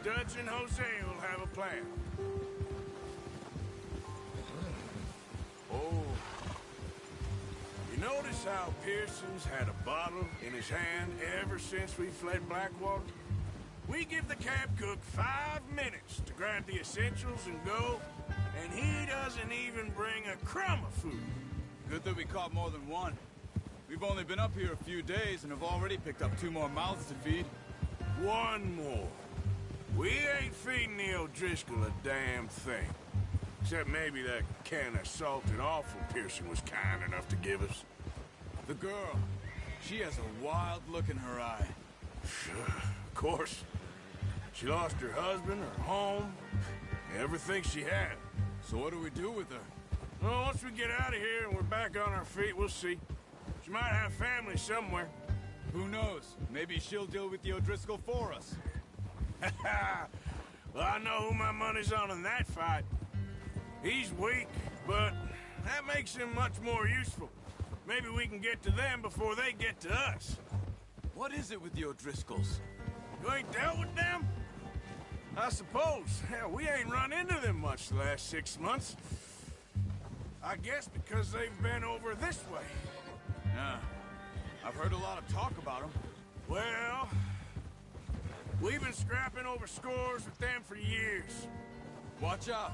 Dutch and Hosea will have a plan. Oh. You notice how Pearson's had a bottle in his hand ever since we fled Blackwater? We give the camp cook 5 minutes to grab the essentials and go, and he doesn't even bring a crumb of food. Good that we caught more than one. We've only been up here a few days and have already picked up 2 more mouths to feed. 1 more. We ain't feeding the O'Driscoll a damn thing. Except maybe that can of salted offal Pearson was kind enough to give us. The girl. She has a wild look in her eye. Of course. She lost her husband, her home, everything she had. So what do we do with her? Well, once we get out of here and we're back on our feet, we'll see. She might have family somewhere. Who knows? Maybe she'll deal with the O'Driscoll for us. Well, I know who my money's on in that fight. He's weak, but that makes him much more useful. Maybe we can get to them before they get to us. What is it with the O'Driscolls? You ain't dealt with them? I suppose. Hell, we ain't run into them much the last 6 months. I guess because they've been over this way. Yeah. I've heard a lot of talk about them. Well, we've been scrapping over scores with them for years. Watch out.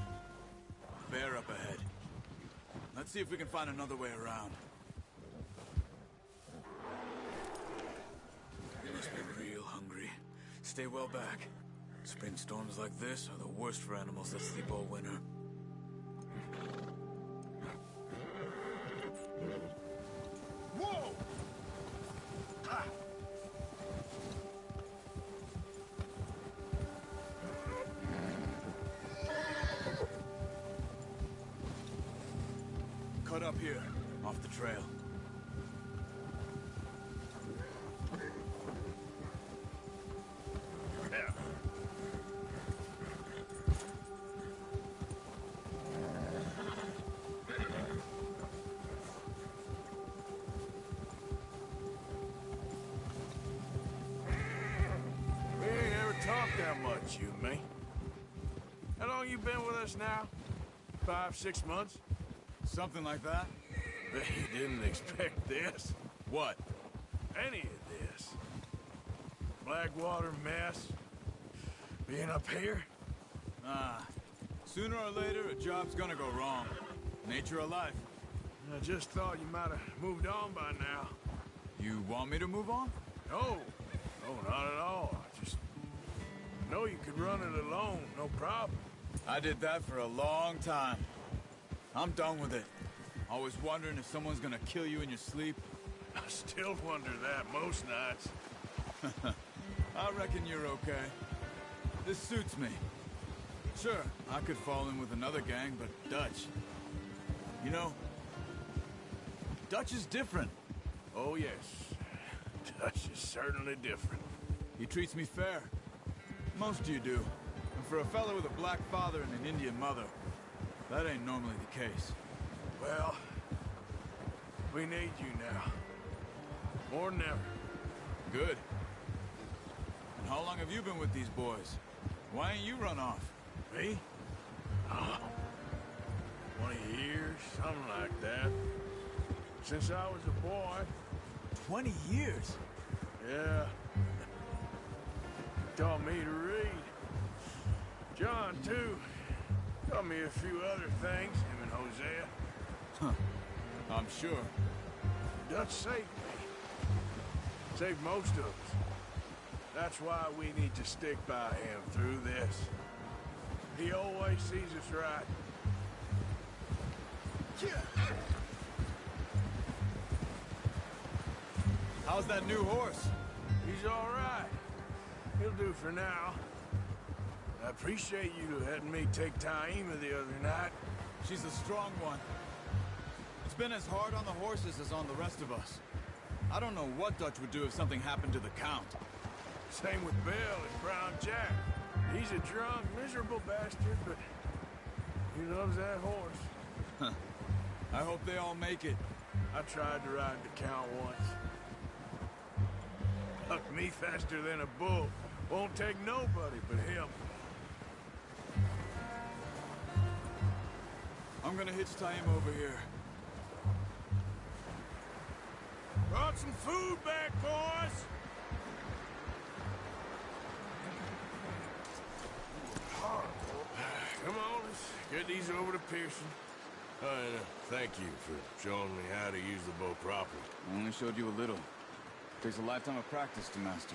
Bear up ahead. Let's see if we can find another way around. You must be real hungry. Stay well back. Spring storms like this are the worst for animals that sleep all winter. Whoa! Ha! Cut up here, off the trail. Yeah. We ain't ever talked that much, you and me. How long you been with us now? 5, 6 months? Something like that? Bet you didn't expect this. What? Any of this. Blackwater mess. Being up here. Sooner or later, a job's gonna go wrong. Nature of life. I just thought you might have moved on by now. You want me to move on? No. No, not at all. I just know you could run it alone, no problem. I did that for a long time. I'm done with it. Always wondering if someone's gonna kill you in your sleep. I still wonder that most nights. I reckon you're okay. This suits me. Sure, I could fall in with another gang, but Dutch... You know, Dutch is different. Oh, yes. Dutch is certainly different. He treats me fair. Most of you do. And for a fella with a black father and an Indian mother, that ain't normally the case. Well, we need you now. More than ever. Good. And how long have you been with these boys? Why ain't you run off? Me? 20 years, something like that. Since I was a boy. 20 years? Yeah. Taught me to read. John, too. Taught me a few other things, him and Hosea. Huh. I'm sure. Dutch saved me. Saved most of us. That's why we need to stick by him through this. He always sees us right. How's that new horse? He's all right. He'll do for now. I appreciate you letting me take Taima the other night. She's a strong one. It's been as hard on the horses as on the rest of us. I don't know what Dutch would do if something happened to the Count. Same with Bill and Brown Jack. He's a drunk, miserable bastard, but he loves that horse. I hope they all make it. I tried to ride the Count once. Hucked me faster than a bull. Won't take nobody but him. I'm gonna hitch Taima over here. Brought some food back, boys! Come on, let's get these over to Pearson. And thank you for showing me how to use the bow properly. I only showed you a little. Takes a lifetime of practice to master.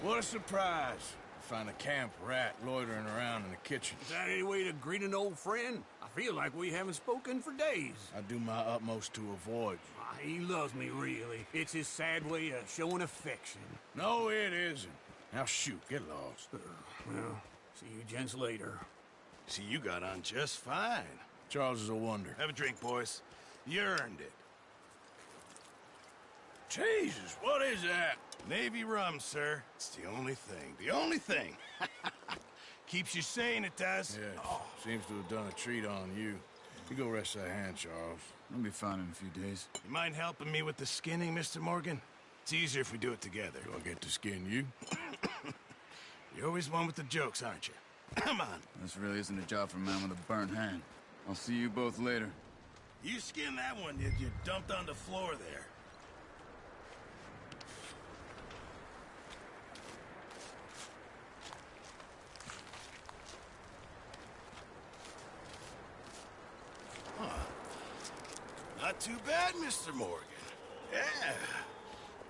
What a surprise. Find a camp rat loitering around in the kitchen. Is that any way to greet an old friend? I feel like we haven't spoken for days. I do my utmost to avoid you. He loves me, really. It's his sad way of showing affection. No, it isn't. Now shoot, get lost. Well, see you gents later. See, you got on just fine. Charles is a wonder. Have a drink, boys. You earned it. Jesus, what is that? Navy rum, sir. It's the only thing. The only thing. Keeps you sane, it does. Yeah, seems to have done a treat on you. You go rest that hand, Charles. I'll be fine in a few days. You mind helping me with the skinning, Mr. Morgan? It's easier if we do it together. Do I get to skin you? You're always one with the jokes, aren't you? Come on. This really isn't a job for a man with a burnt hand. I'll see you both later. You skinned that one, did you? Dumped on the floor there. Not too bad, Mr. Morgan. Yeah.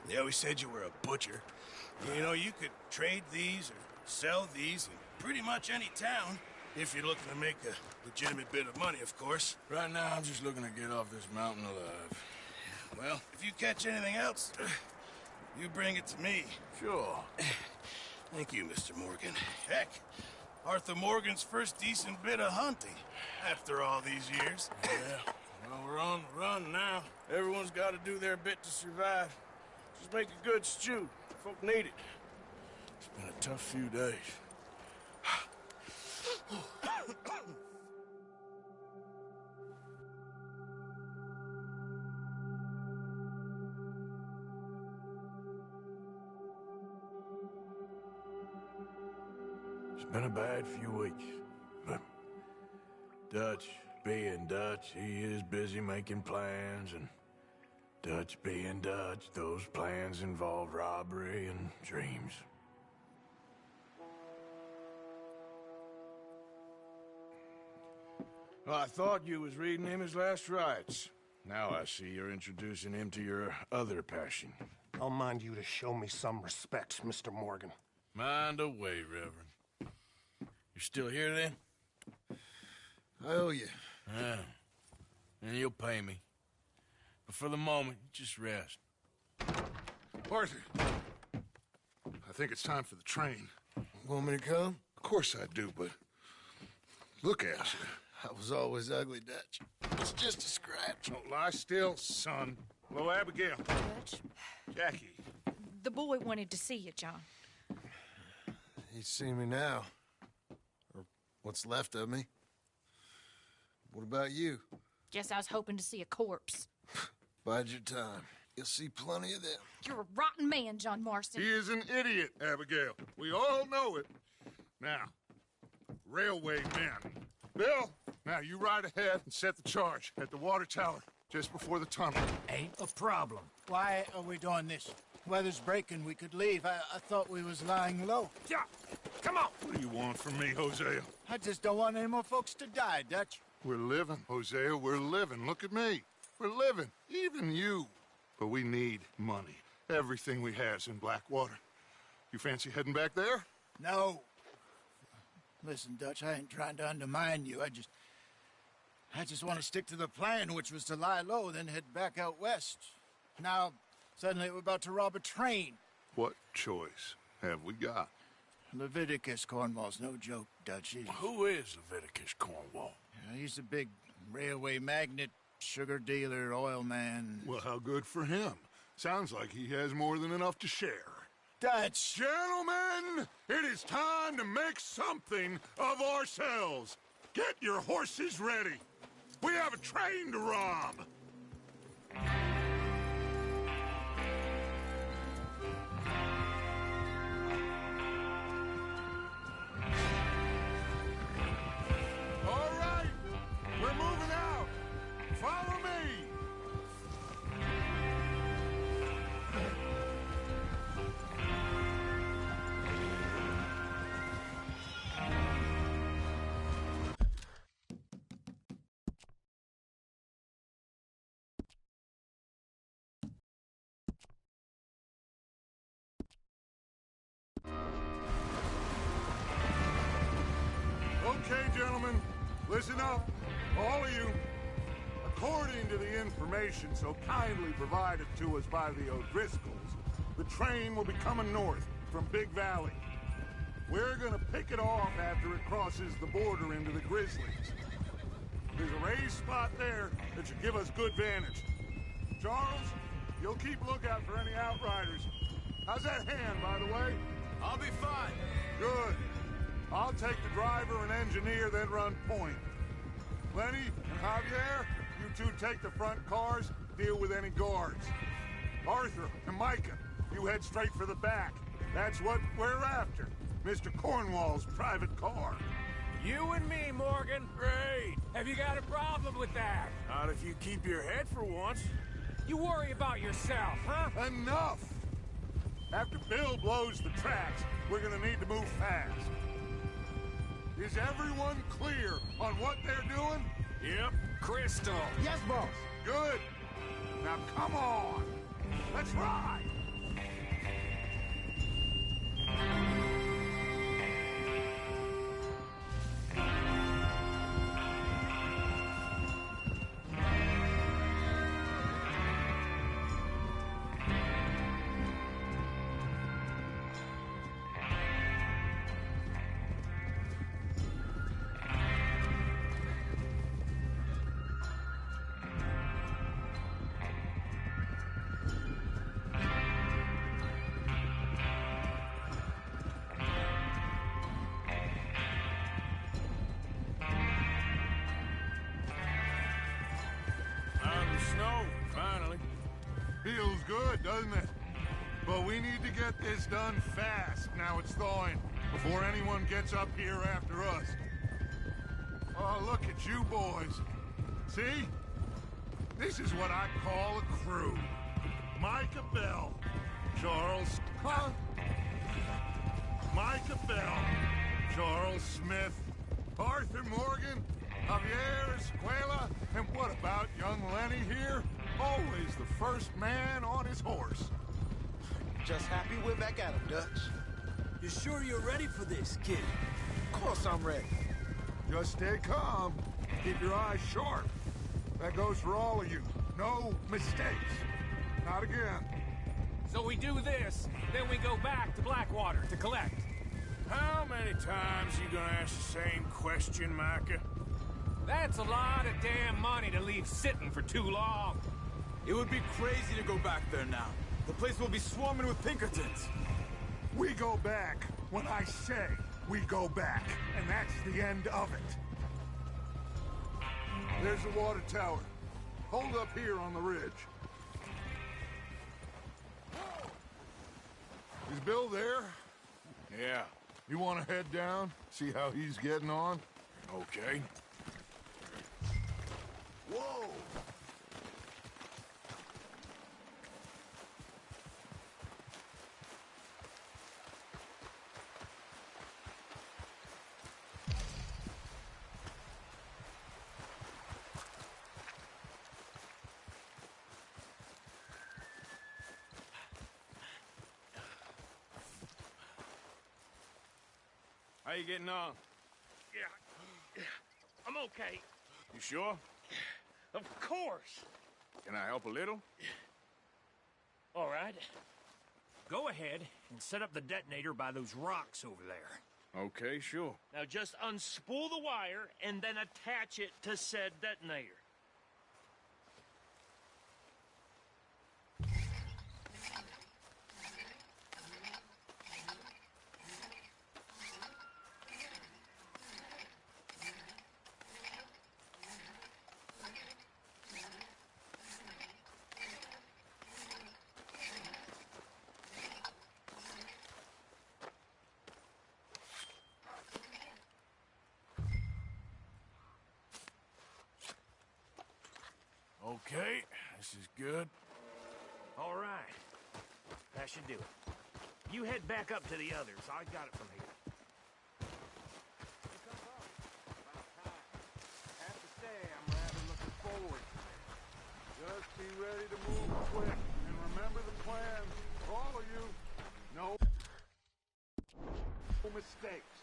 They always said you were a butcher. You know, you could trade these or sell these in pretty much any town, if you're looking to make a legitimate bit of money, of course. Right now, I'm just looking to get off this mountain alive. Well, if you catch anything else, you bring it to me. Sure. Thank you, Mr. Morgan. Heck, Arthur Morgan's first decent bit of hunting after all these years. Yeah. Well, we're on the run now. Everyone's got to do their bit to survive. Just make a good stew. Folk need it. It's been a tough few days. It's been a bad few weeks, but Dutch being Dutch, he is busy making plans, and Dutch being Dutch, those plans involve robbery and dreams. Well, I thought you was reading him his last rites. Now I see you're introducing him to your other passion. I'll mind you to show me some respect, Mr. Morgan. Mind away, Reverend. You're still here, then? I owe you. Yeah. And you'll pay me. But for the moment, just rest. Arthur, I think it's time for the train. Want me to come? Of course I do, but look at you. I was always ugly, Dutch. It's just a scratch. Don't lie still, son. Hello, Abigail. Dutch, Jackie. the boy wanted to see you, John. He's seen me now. Or what's left of me. What about you? Guess I was hoping to see a corpse. Bide your time. You'll see plenty of them. You're a rotten man, John Marston. He is an idiot, Abigail. We all know it. Now, railway men. Bill, now you ride ahead and set the charge at the water tower just before the tunnel. Ain't a problem. Why are we doing this? weather's breaking. We could leave. I thought we was lying low. Yeah, come on. What do you want from me, Hosea? I just don't want any more folks to die, Dutch. We're living, Hosea. We're living. Look at me. We're living. Even you. But we need money. Everything we has in Blackwater. You fancy heading back there? No. Listen, Dutch, I ain't trying to undermine you. I just want to stick to the plan, which was to lie low, then head back out west. Now, suddenly we're about to rob a train. What choice have we got? Leviticus Cornwall's no joke, Dutch. Who is Leviticus Cornwall? He's a big railway magnate, sugar dealer, oil man. Well, how good for him. Sounds like he has more than enough to share. Dutch! Gentlemen, it is time to make something of ourselves. Get your horses ready. We have a train to rob. All right, we're moving out. Follow me. Okay, gentlemen, listen up, all of you. According to the information so kindly provided to us by the O'Driscolls, the train will be coming north from Big Valley. We're gonna pick it off after it crosses the border into the Grizzlies. There's a raised spot there that should give us good vantage. Charles, you'll keep lookout for any outriders. How's that hand, by the way? I'll be fine. Good. I'll take the driver and engineer, then run point. Lenny and Javier, you two take the front cars, deal with any guards. Arthur and Micah, you head straight for the back. That's what we're after. Mr. Cornwall's private car. You and me, Morgan. Great. Have you got a problem with that? Not if you keep your head for once. You worry about yourself, huh? Enough! After Bill blows the tracks, we're gonna need to move fast. Is everyone clear on what they're doing? Yep. Crystal. Yes, boss. Good. Now come on. Let's ride. Feels good, doesn't it? But we need to get this done fast, now it's thawing, before anyone gets up here after us. Oh, look at you boys. See? This is what I call a crew. Micah Bell. Charles... Huh? Micah Bell. Charles Smith. Arthur Morgan. Javier Escuela. And what about young Lenny here? Always the first man on his horse. Just happy we're back at him, Dutch. You sure you're ready for this, kid? Of course I'm ready. Just stay calm. Keep your eyes sharp. That goes for all of you. No mistakes. Not again. So we do this, then we go back to Blackwater to collect. How many times you gonna ask the same question, Micah? That's a lot of damn money to leave sitting for too long. It would be crazy to go back there now. The place will be swarming with Pinkertons. We go back when I say we go back, and that's the end of it. There's the water tower. Hold up here on the ridge. Is Bill there? Yeah. You want to head down, see how he's getting on? Okay. Whoa! How you getting on? Yeah, I'm okay. You sure? Of course. Can I help a little? All right. Go ahead and set up the detonator by those rocks over there. Okay, sure. Now just unspool the wire and then attach it to said detonator. Okay, this is good. All right. That should do it. You head back up to the others. I got it from here. Have to say, I'm rather looking forward to it. Just be ready to move quick, and remember the plan. All of you, no mistakes.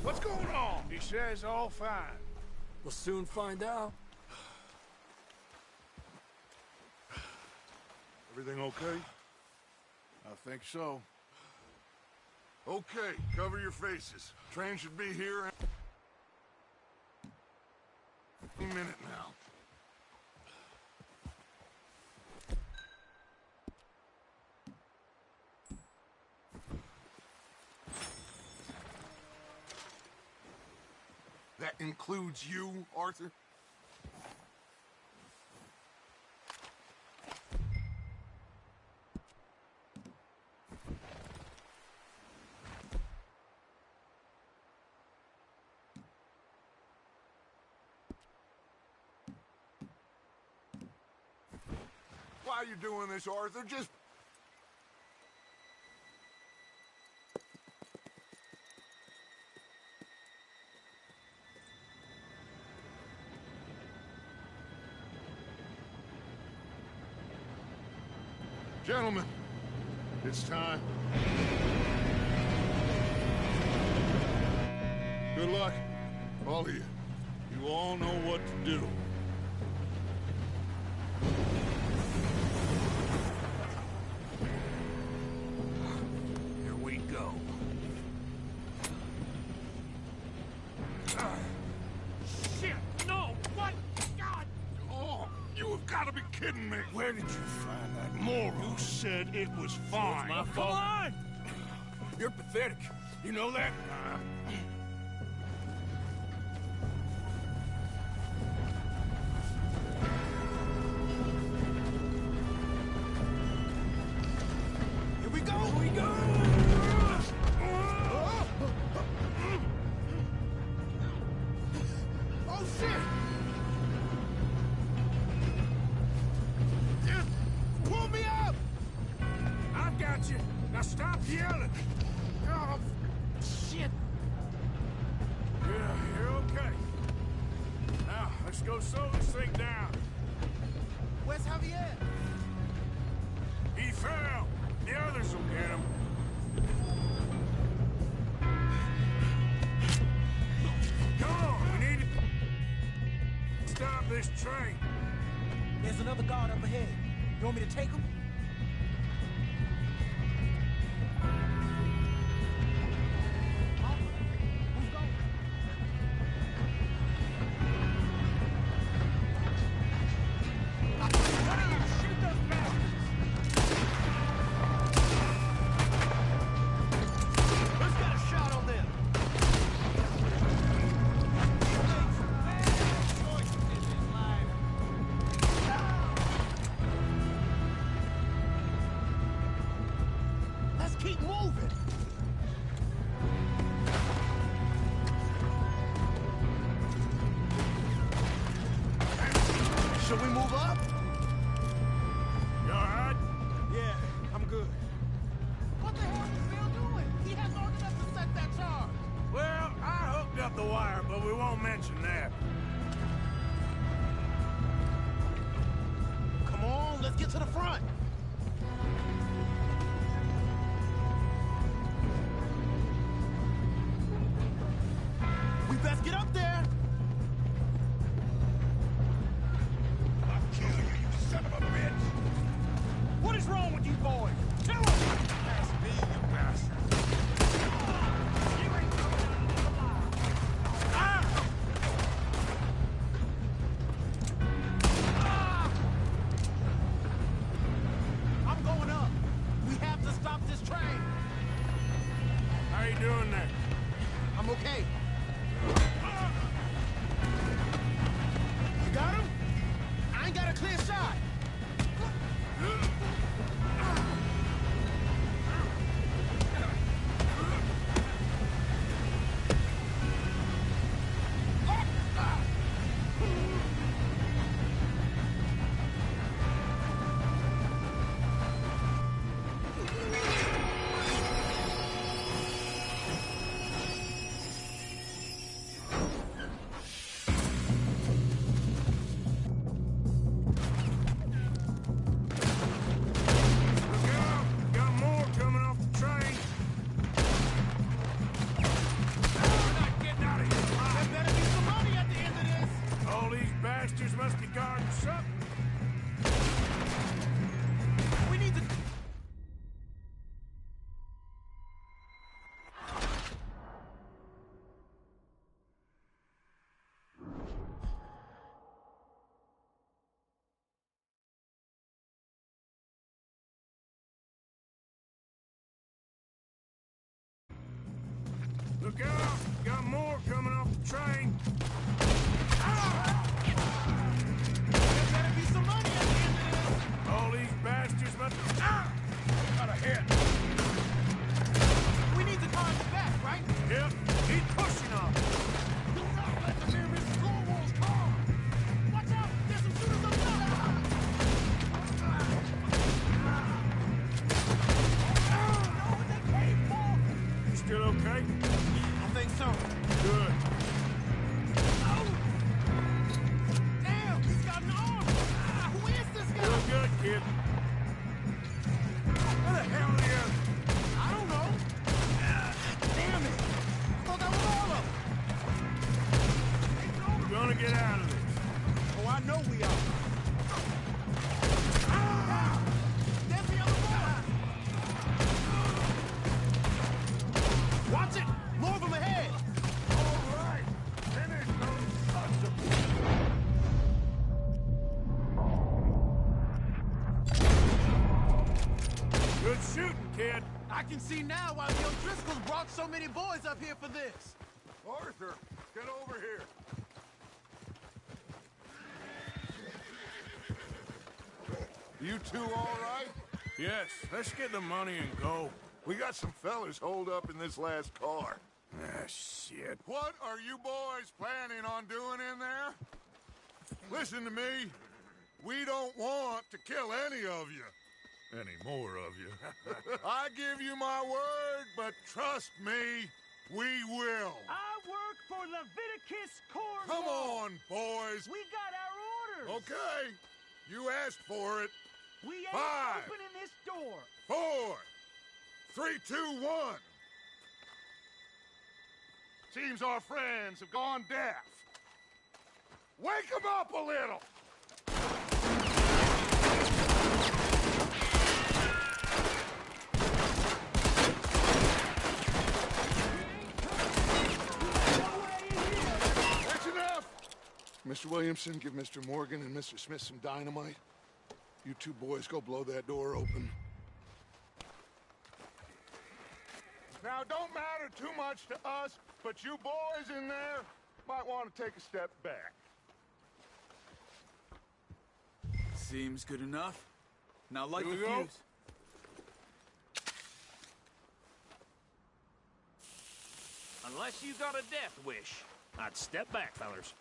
What's going on? He says all fine. We'll soon find out. Everything okay? I think so. Okay, cover your faces. Train should be here any minute now. That includes you, Arthur? Why are you doing this, Arthur? Just... Gentlemen, it's time. Good luck, all of you. You all know what to do. Here we go. Shit! No! What? God! Oh, you have got to be kidding me. Where did you find that moron? You said it was fine. My fault. Come on! You're pathetic. You know that? Here we go! Here we go! Oh, shit! Pull me up! I've got you. Now stop yelling. Oh, shit! Yeah, you're okay. Now, let's go slow this thing down. Where's Javier? He fell. The others will get him. Come on, we need to stop this train. There's another guard up ahead. You want me to take him? Should we move up? You all right? Yeah, I'm good. What the hell is Bill doing? He has ordered us to set that charge. Well, I hooked up the wire, but we won't mention that. Come on. to the front. We best get up there. I'll kill you, you son of a bitch! What is wrong with you boys? Tell us! That's me, you bastard! You ain't coming out of this alive! Ah! I'm going up. We have to stop this train. How you doing there? I'm okay. You got him? I ain't got a clear shot. Look out! Got more coming off the train! There better be some money at the end of this. All these bastards must be... Got a hit! We need the car in the back, right? Yep, keep pushing on! Do not let them near Miss Cornwall's car! Watch out! There's some shooters up there! Know what they came for? You still okay? I think so. Good. Oh! Damn, he's got an arm! Who is this guy? Real good, kid. Where the hell are you? I don't know. Damn it! I thought that was all of them. We're gonna get out of this. Oh, I know we are. There's the other boy! Watch it! More of them ahead! All right. Finish those sons of... Good shooting, kid. I can see now why the O'Driscolls brought so many boys up here for this. Arthur, get over here. You two all right? Yes, let's get the money and go. We got some fellas holed up in this last car. Ah, shit. What are you boys planning on doing in there? Listen to me. We don't want to kill any of you. Any more of you. I give you my word, but trust me, we will. I work for Leviticus Cornwall. Come on, boys. We got our orders. Okay. You asked for it. We ain't 5, opening this door. 4, 3, 2, 1. Seems our friends have gone deaf. Wake them up a little. That's enough. Mr. Williamson, give Mr. Morgan and Mr. Smith some dynamite. You two boys go blow that door open. Now, don't matter too much to us, but you boys in there might want to take a step back. Seems good enough. Now light Here the we go. fuse. Unless you got a death wish, I'd step back, fellers.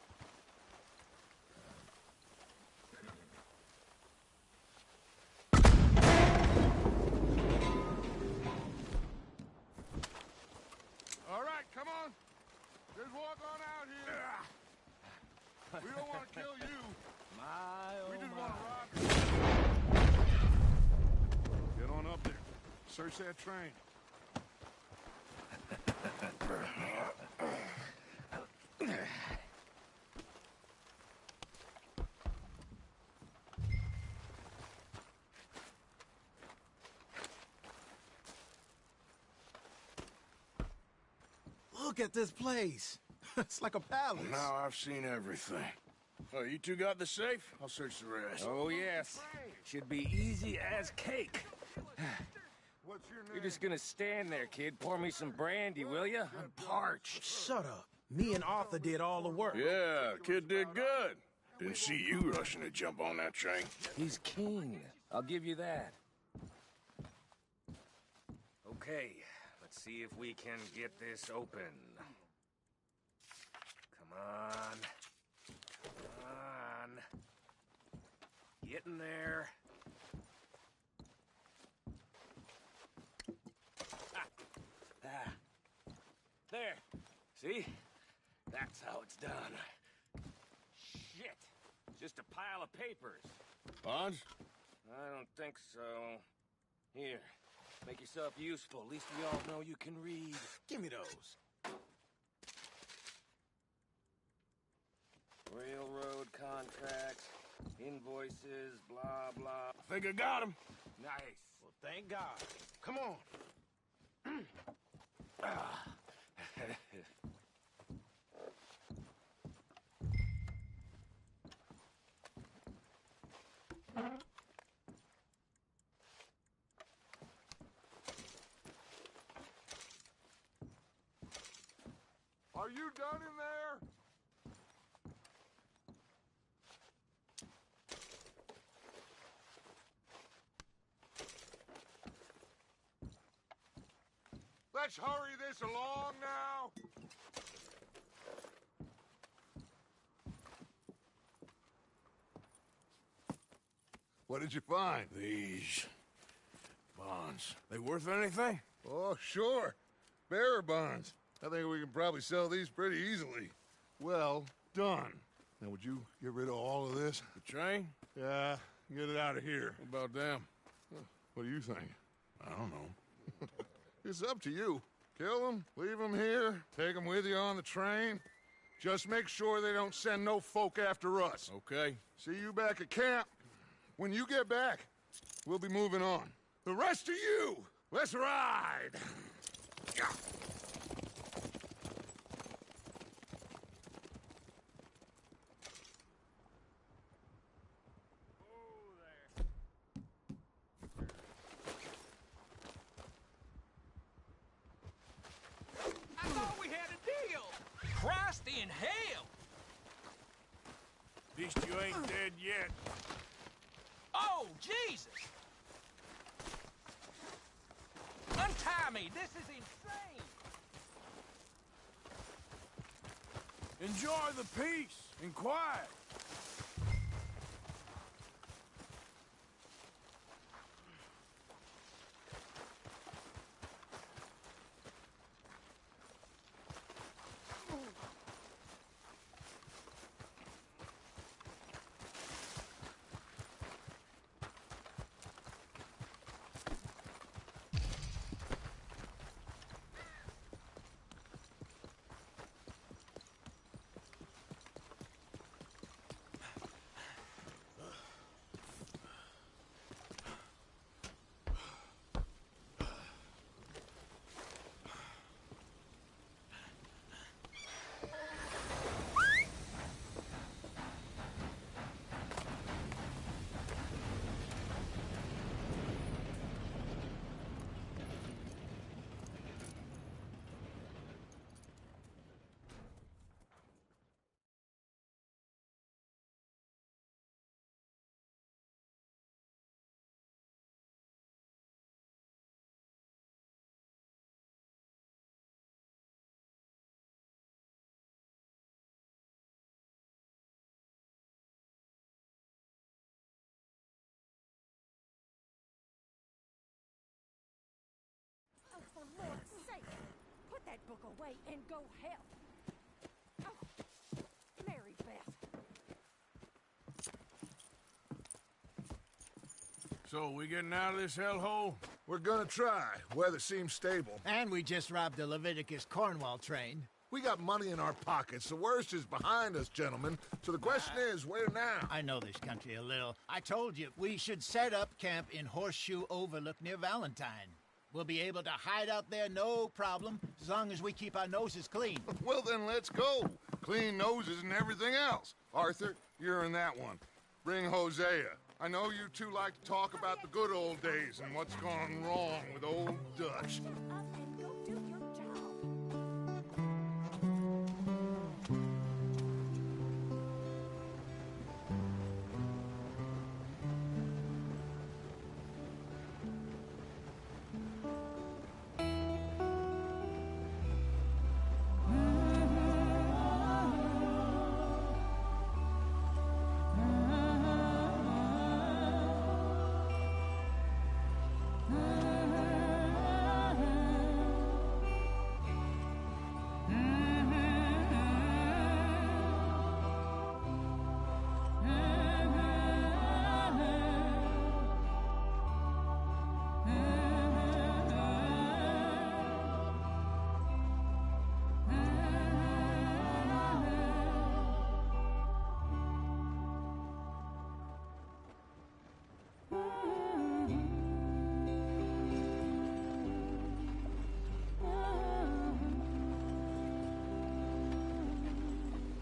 All right, come on. Just walk on out here. We don't want to kill you. My, We oh just my. want to rob you. search that train. Look at this place. It's like a palace. Now I've seen everything. Oh, you two got the safe? I'll search the rest. Oh, yes. Should be easy as cake. What's your name? You're just gonna stand there, kid. Pour me some brandy, will you? I'm parched. Shut up. Me and Arthur did all the work. Yeah, the kid did good. Didn't see you rushing to jump on that train. He's keen. I'll give you that. Okay, let's see if we can get this open. Come on. Come on. Get in there. Ah. There. See? That's how it's done. Shit. Just a pile of papers. Bonds? I don't think so. Here. Make yourself useful. At least we all know you can read. Give me those. Railroad contracts, invoices, blah, blah. I think I got him. Nice. Well, thank God. Come on. Are you done in there? Let's hurry this along now. What did you find? These bonds. They worth anything? Oh, sure. Bearer bonds. I think we can probably sell these pretty easily. Well done. Now, would you get rid of all of this? The train? Yeah, get it out of here. What about them? What do you think? I don't know. It's up to you. Kill them, leave them here, take them with you on the train. Just make sure they don't send no folk after us. Okay. See you back at camp. When you get back, we'll be moving on. The rest of you, let's ride! Yeah. I thought we had a deal. Christ in hell. At least you ain't dead yet. Oh, Jesus. Untie me. This is insane. Enjoy the peace and quiet. Oh, for Lord's sake! Put that book away and go help! Oh, Mary Beth. So, we getting out of this hellhole? We're gonna try. Weather seems stable. And we just robbed the Leviticus Cornwall train. We got money in our pockets. The worst is behind us, gentlemen. So the question is, where now? I know this country a little. I told you, we should set up camp in Horseshoe Overlook near Valentine. We'll be able to hide out there, no problem, as long as we keep our noses clean. Well, then let's go. Clean noses and everything else. Arthur, you're in that one. Bring Hosea. I know you two like to talk about the good old days and what's gone wrong with old Dutch.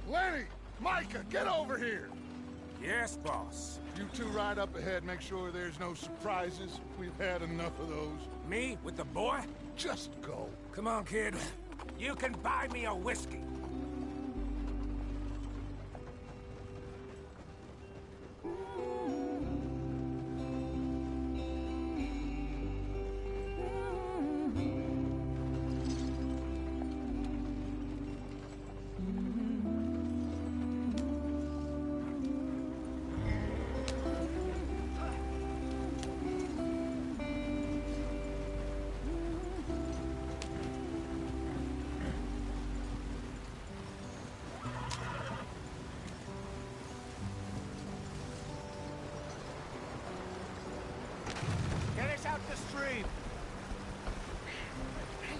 Lenny! Micah, get over here! Yes, boss. You two ride up ahead, make sure there's no surprises. We've had enough of those. Me? With the boy? Just go. Come on, kid. You can buy me a whiskey. Get us out the stream.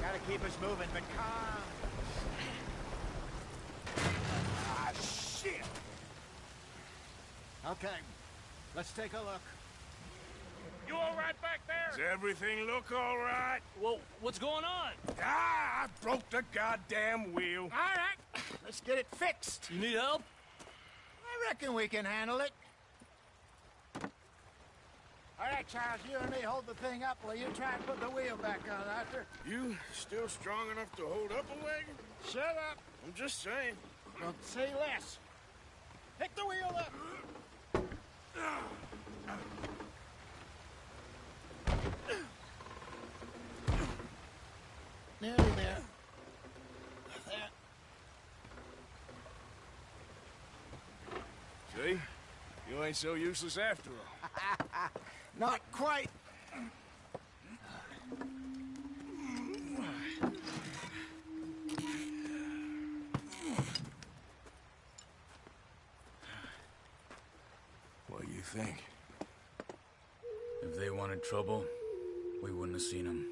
Gotta keep us moving, but calm. Ah, shit! Okay, let's take a look. You all right back there? Does everything look all right? Well, what's going on? Ah, I broke the goddamn wheel. All right, let's get it fixed. You need help? I reckon we can handle it. All right, Charles, you and me hold the thing up while you try and put the wheel back on, Arthur. You still strong enough to hold up a wagon? Shut up. I'm just saying. Don't say less. Pick the wheel up. Nearly there. See? You ain't so useless after all. Not quite. What do you think? If they wanted trouble, we wouldn't have seen them.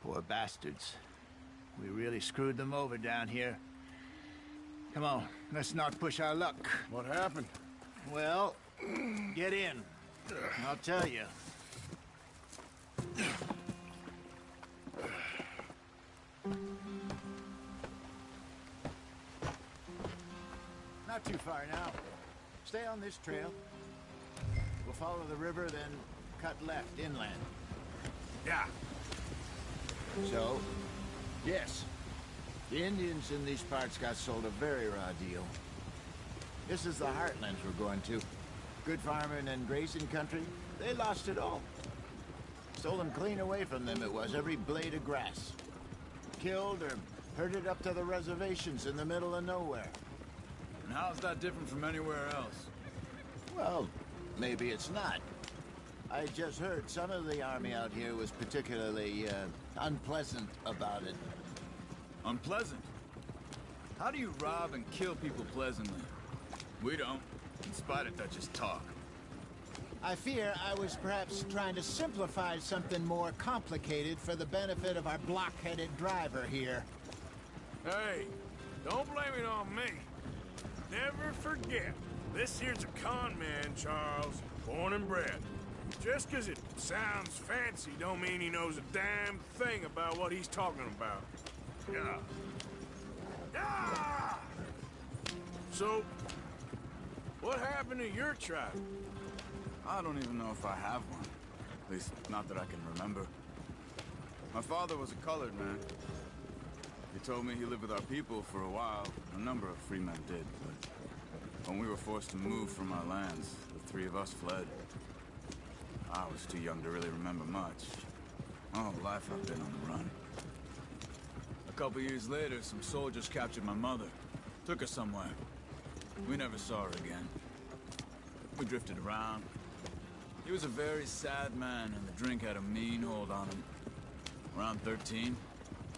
Poor bastards. We really screwed them over down here. Come on, let's not push our luck. What happened? Well, get in. I'll tell you. Not too far now. Stay on this trail. We'll follow the river, then cut left inland. Yeah. So, yes, the Indians in these parts got sold a very raw deal. This is the heartlands we're going to. Good farming and grazing country, they lost it all. Stolen clean away from them it was, every blade of grass. Killed or herded up to the reservations in the middle of nowhere. And how's that different from anywhere else? Well, maybe it's not. I just heard some of the army out here was particularly, unpleasant about it. Unpleasant? How do you rob and kill people pleasantly? We don't, in spite of Dutch's talk. I fear I was perhaps trying to simplify something more complicated for the benefit of our block-headed driver here. Hey, don't blame it on me. Never forget, this here's a con man, Charles, born and bred. Just 'cause it sounds fancy don't mean he knows a damn thing about what he's talking about. Yeah. Yeah! So, what happened to your tribe? I don't even know if I have one. At least, not that I can remember. My father was a colored man. He told me he lived with our people for a while. A number of free men did, but when we were forced to move from our lands, the three of us fled. I was too young to really remember much. My whole life I've been on the run. A couple years later, some soldiers captured my mother. Took her somewhere. We never saw her again. We drifted around. He was a very sad man, and the drink had a mean hold on him. Around 13,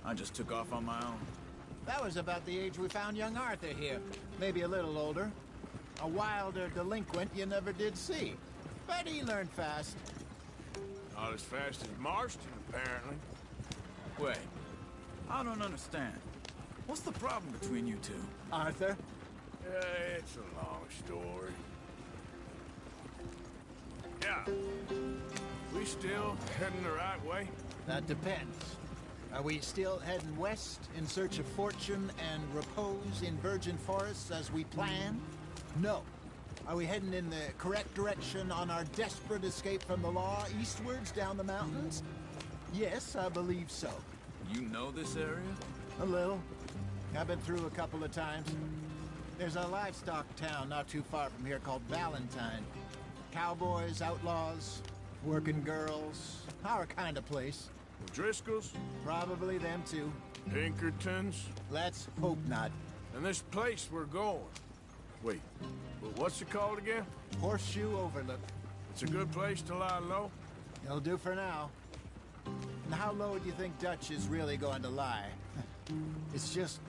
I just took off on my own. That was about the age we found young Arthur here. Maybe a little older. A wilder delinquent you never did see. But he learned fast. Not as fast as Marston, apparently. Wait, I don't understand. What's the problem between you two? Arthur? It's a long story. Yeah. We still heading the right way? That depends. Are we still heading west in search of fortune and repose in virgin forests as we planned? No. Are we heading in the correct direction on our desperate escape from the law eastwards down the mountains? Yes, I believe so. You know this area? A little. I've been through a couple of times. There's a livestock town not too far from here called Valentine. Cowboys, outlaws, working girls, our kind of place. The Driscolls? Probably them too. Pinkertons? Let's hope not. And this place we're going. Wait, but what's it called again? Horseshoe Overlook. It's a good place to lie low? It'll do for now. And how low do you think Dutch is really going to lie? It's just,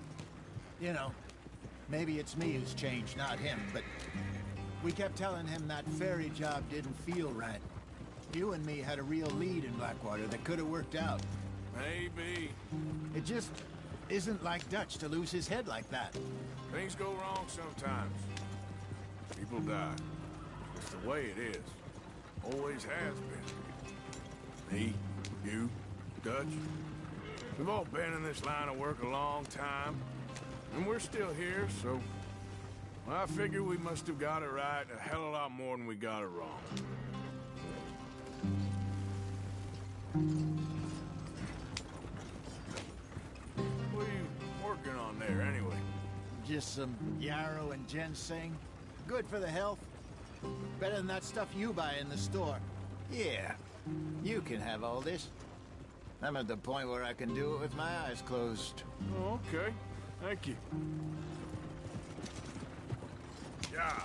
you know, maybe it's me who's changed, not him, but we kept telling him that ferry job didn't feel right. You and me had a real lead in Blackwater that could have worked out. Maybe. It just isn't like Dutch to lose his head like that. Things go wrong sometimes. People die. It's the way it is. Always has been. Me, you, Dutch. We've all been in this line of work a long time. And we're still here, so... well, I figure we must have got it right a hell of a lot more than we got it wrong. What are you working on there, anyway? Just some yarrow and ginseng. Good for the health. Better than that stuff you buy in the store. Yeah, you can have all this. I'm at the point where I can do it with my eyes closed. Oh, okay. Thank you. Yeah.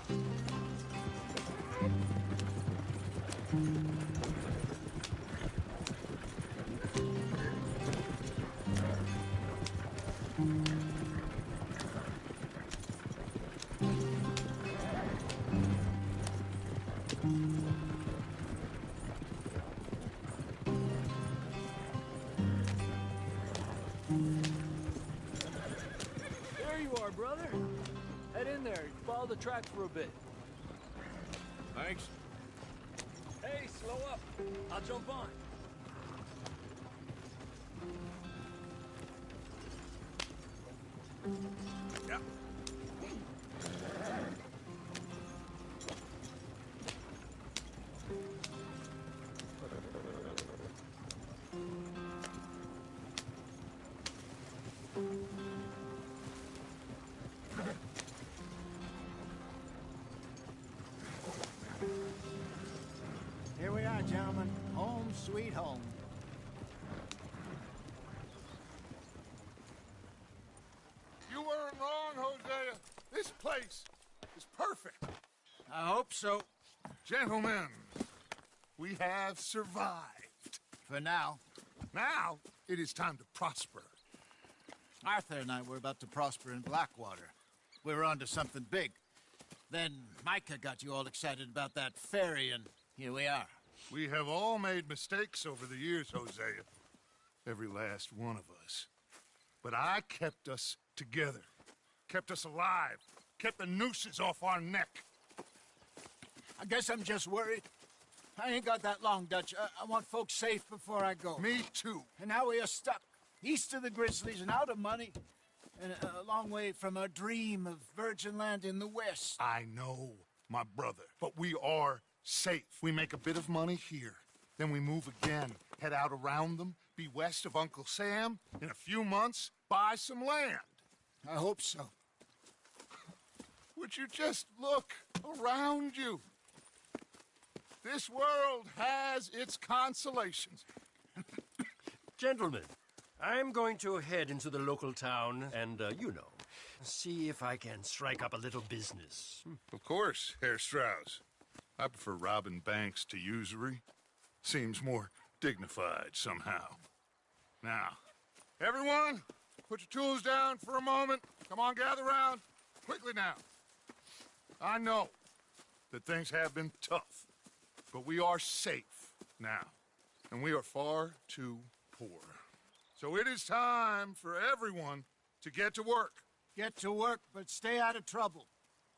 There you are, brother. Head in there. Follow the track for a bit. Thanks. Hey, slow up. I'll jump on. Yeah. Here we are, gentlemen. Home sweet home. You weren't wrong, Hosea. This place is perfect. I hope so. Gentlemen, we have survived. For now. Now, it is time to prosper. Arthur and I were about to prosper in Blackwater. We were onto something big. Then Micah got you all excited about that ferry, and here we are. We have all made mistakes over the years, Hosea. Every last one of us. But I kept us together. Kept us alive. Kept the nooses off our neck. I guess I'm just worried. I ain't got that long, Dutch. I want folks safe before I go. Me too. And now we are stuck. East of the Grizzlies and out of money. And a long way from our dream of virgin land in the west. I know, my brother. But we are safe. We make a bit of money here. Then we move again. Head out around them. Be west of Uncle Sam. In a few months, buy some land. I hope so. Would you just look around you? This world has its consolations. Gentlemen, I'm going to head into the local town and, see if I can strike up a little business. Of course, Herr Strauss. I prefer robbing banks to usury. Seems more dignified somehow. Now, everyone, put your tools down for a moment. Come on, gather round. Quickly now. I know that things have been tough, but we are safe now, and we are far too poor. So it is time for everyone to get to work. Get to work, but stay out of trouble.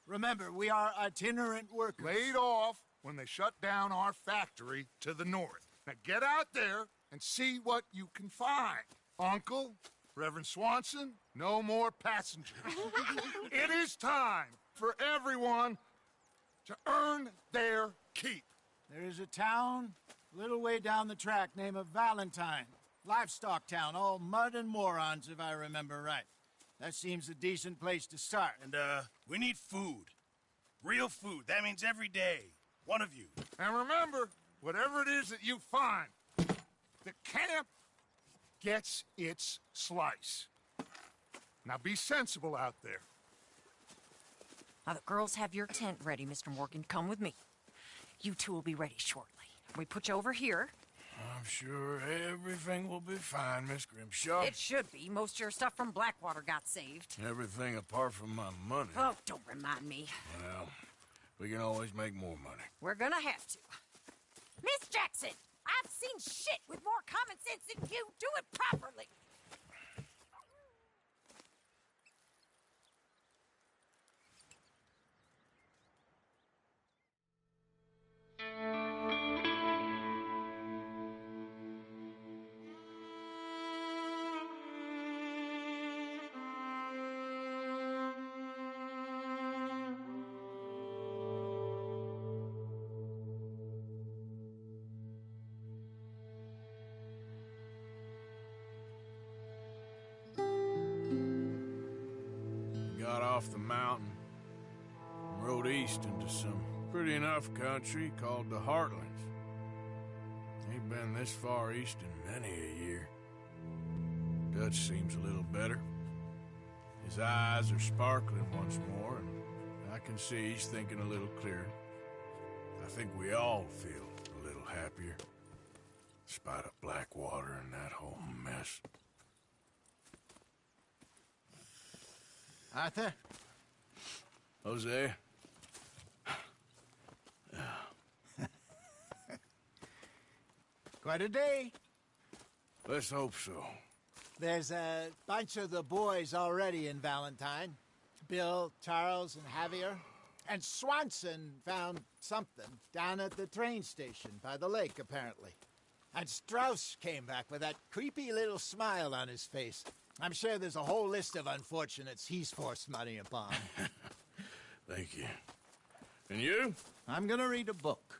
Remember, we are itinerant workers. Laid off when they shut down our factory to the north. Now get out there and see what you can find. Uncle, Reverend Swanson, no more passengers. It is time for everyone to earn their keep. There is a town a little way down the track named Valentine. Livestock town, all mud and morons, if I remember right. That seems a decent place to start. And, we need food. Real food. That means every day. One of you. And remember, whatever it is that you find, the camp gets its slice. Now be sensible out there. Now, the girls have your tent ready, Mr. Morgan. Come with me. You two will be ready shortly. We put you over here. I'm sure everything will be fine, Miss Grimshaw. It should be. Most of your stuff from Blackwater got saved. Everything apart from my money. Oh, don't remind me. Well, we can always make more money. We're gonna have to. Miss Jackson, I've seen shit with more common sense than you. Do it properly. Got off the mountain and rode east into some pretty enough country called the Heartlands. Ain't been this far east in many a year. Dutch seems a little better. His eyes are sparkling once more, and I can see he's thinking a little clearer. I think we all feel a little happier, in spite of Blackwater and that whole mess. Arthur? Jose? Quite a day. Let's hope so. There's a bunch of the boys already in Valentine. Bill, Charles, and Javier. And Swanson found something down at the train station by the lake, apparently. And Strauss came back with that creepy little smile on his face. I'm sure there's a whole list of unfortunates he's forced money upon. Thank you. And you? I'm gonna read a book.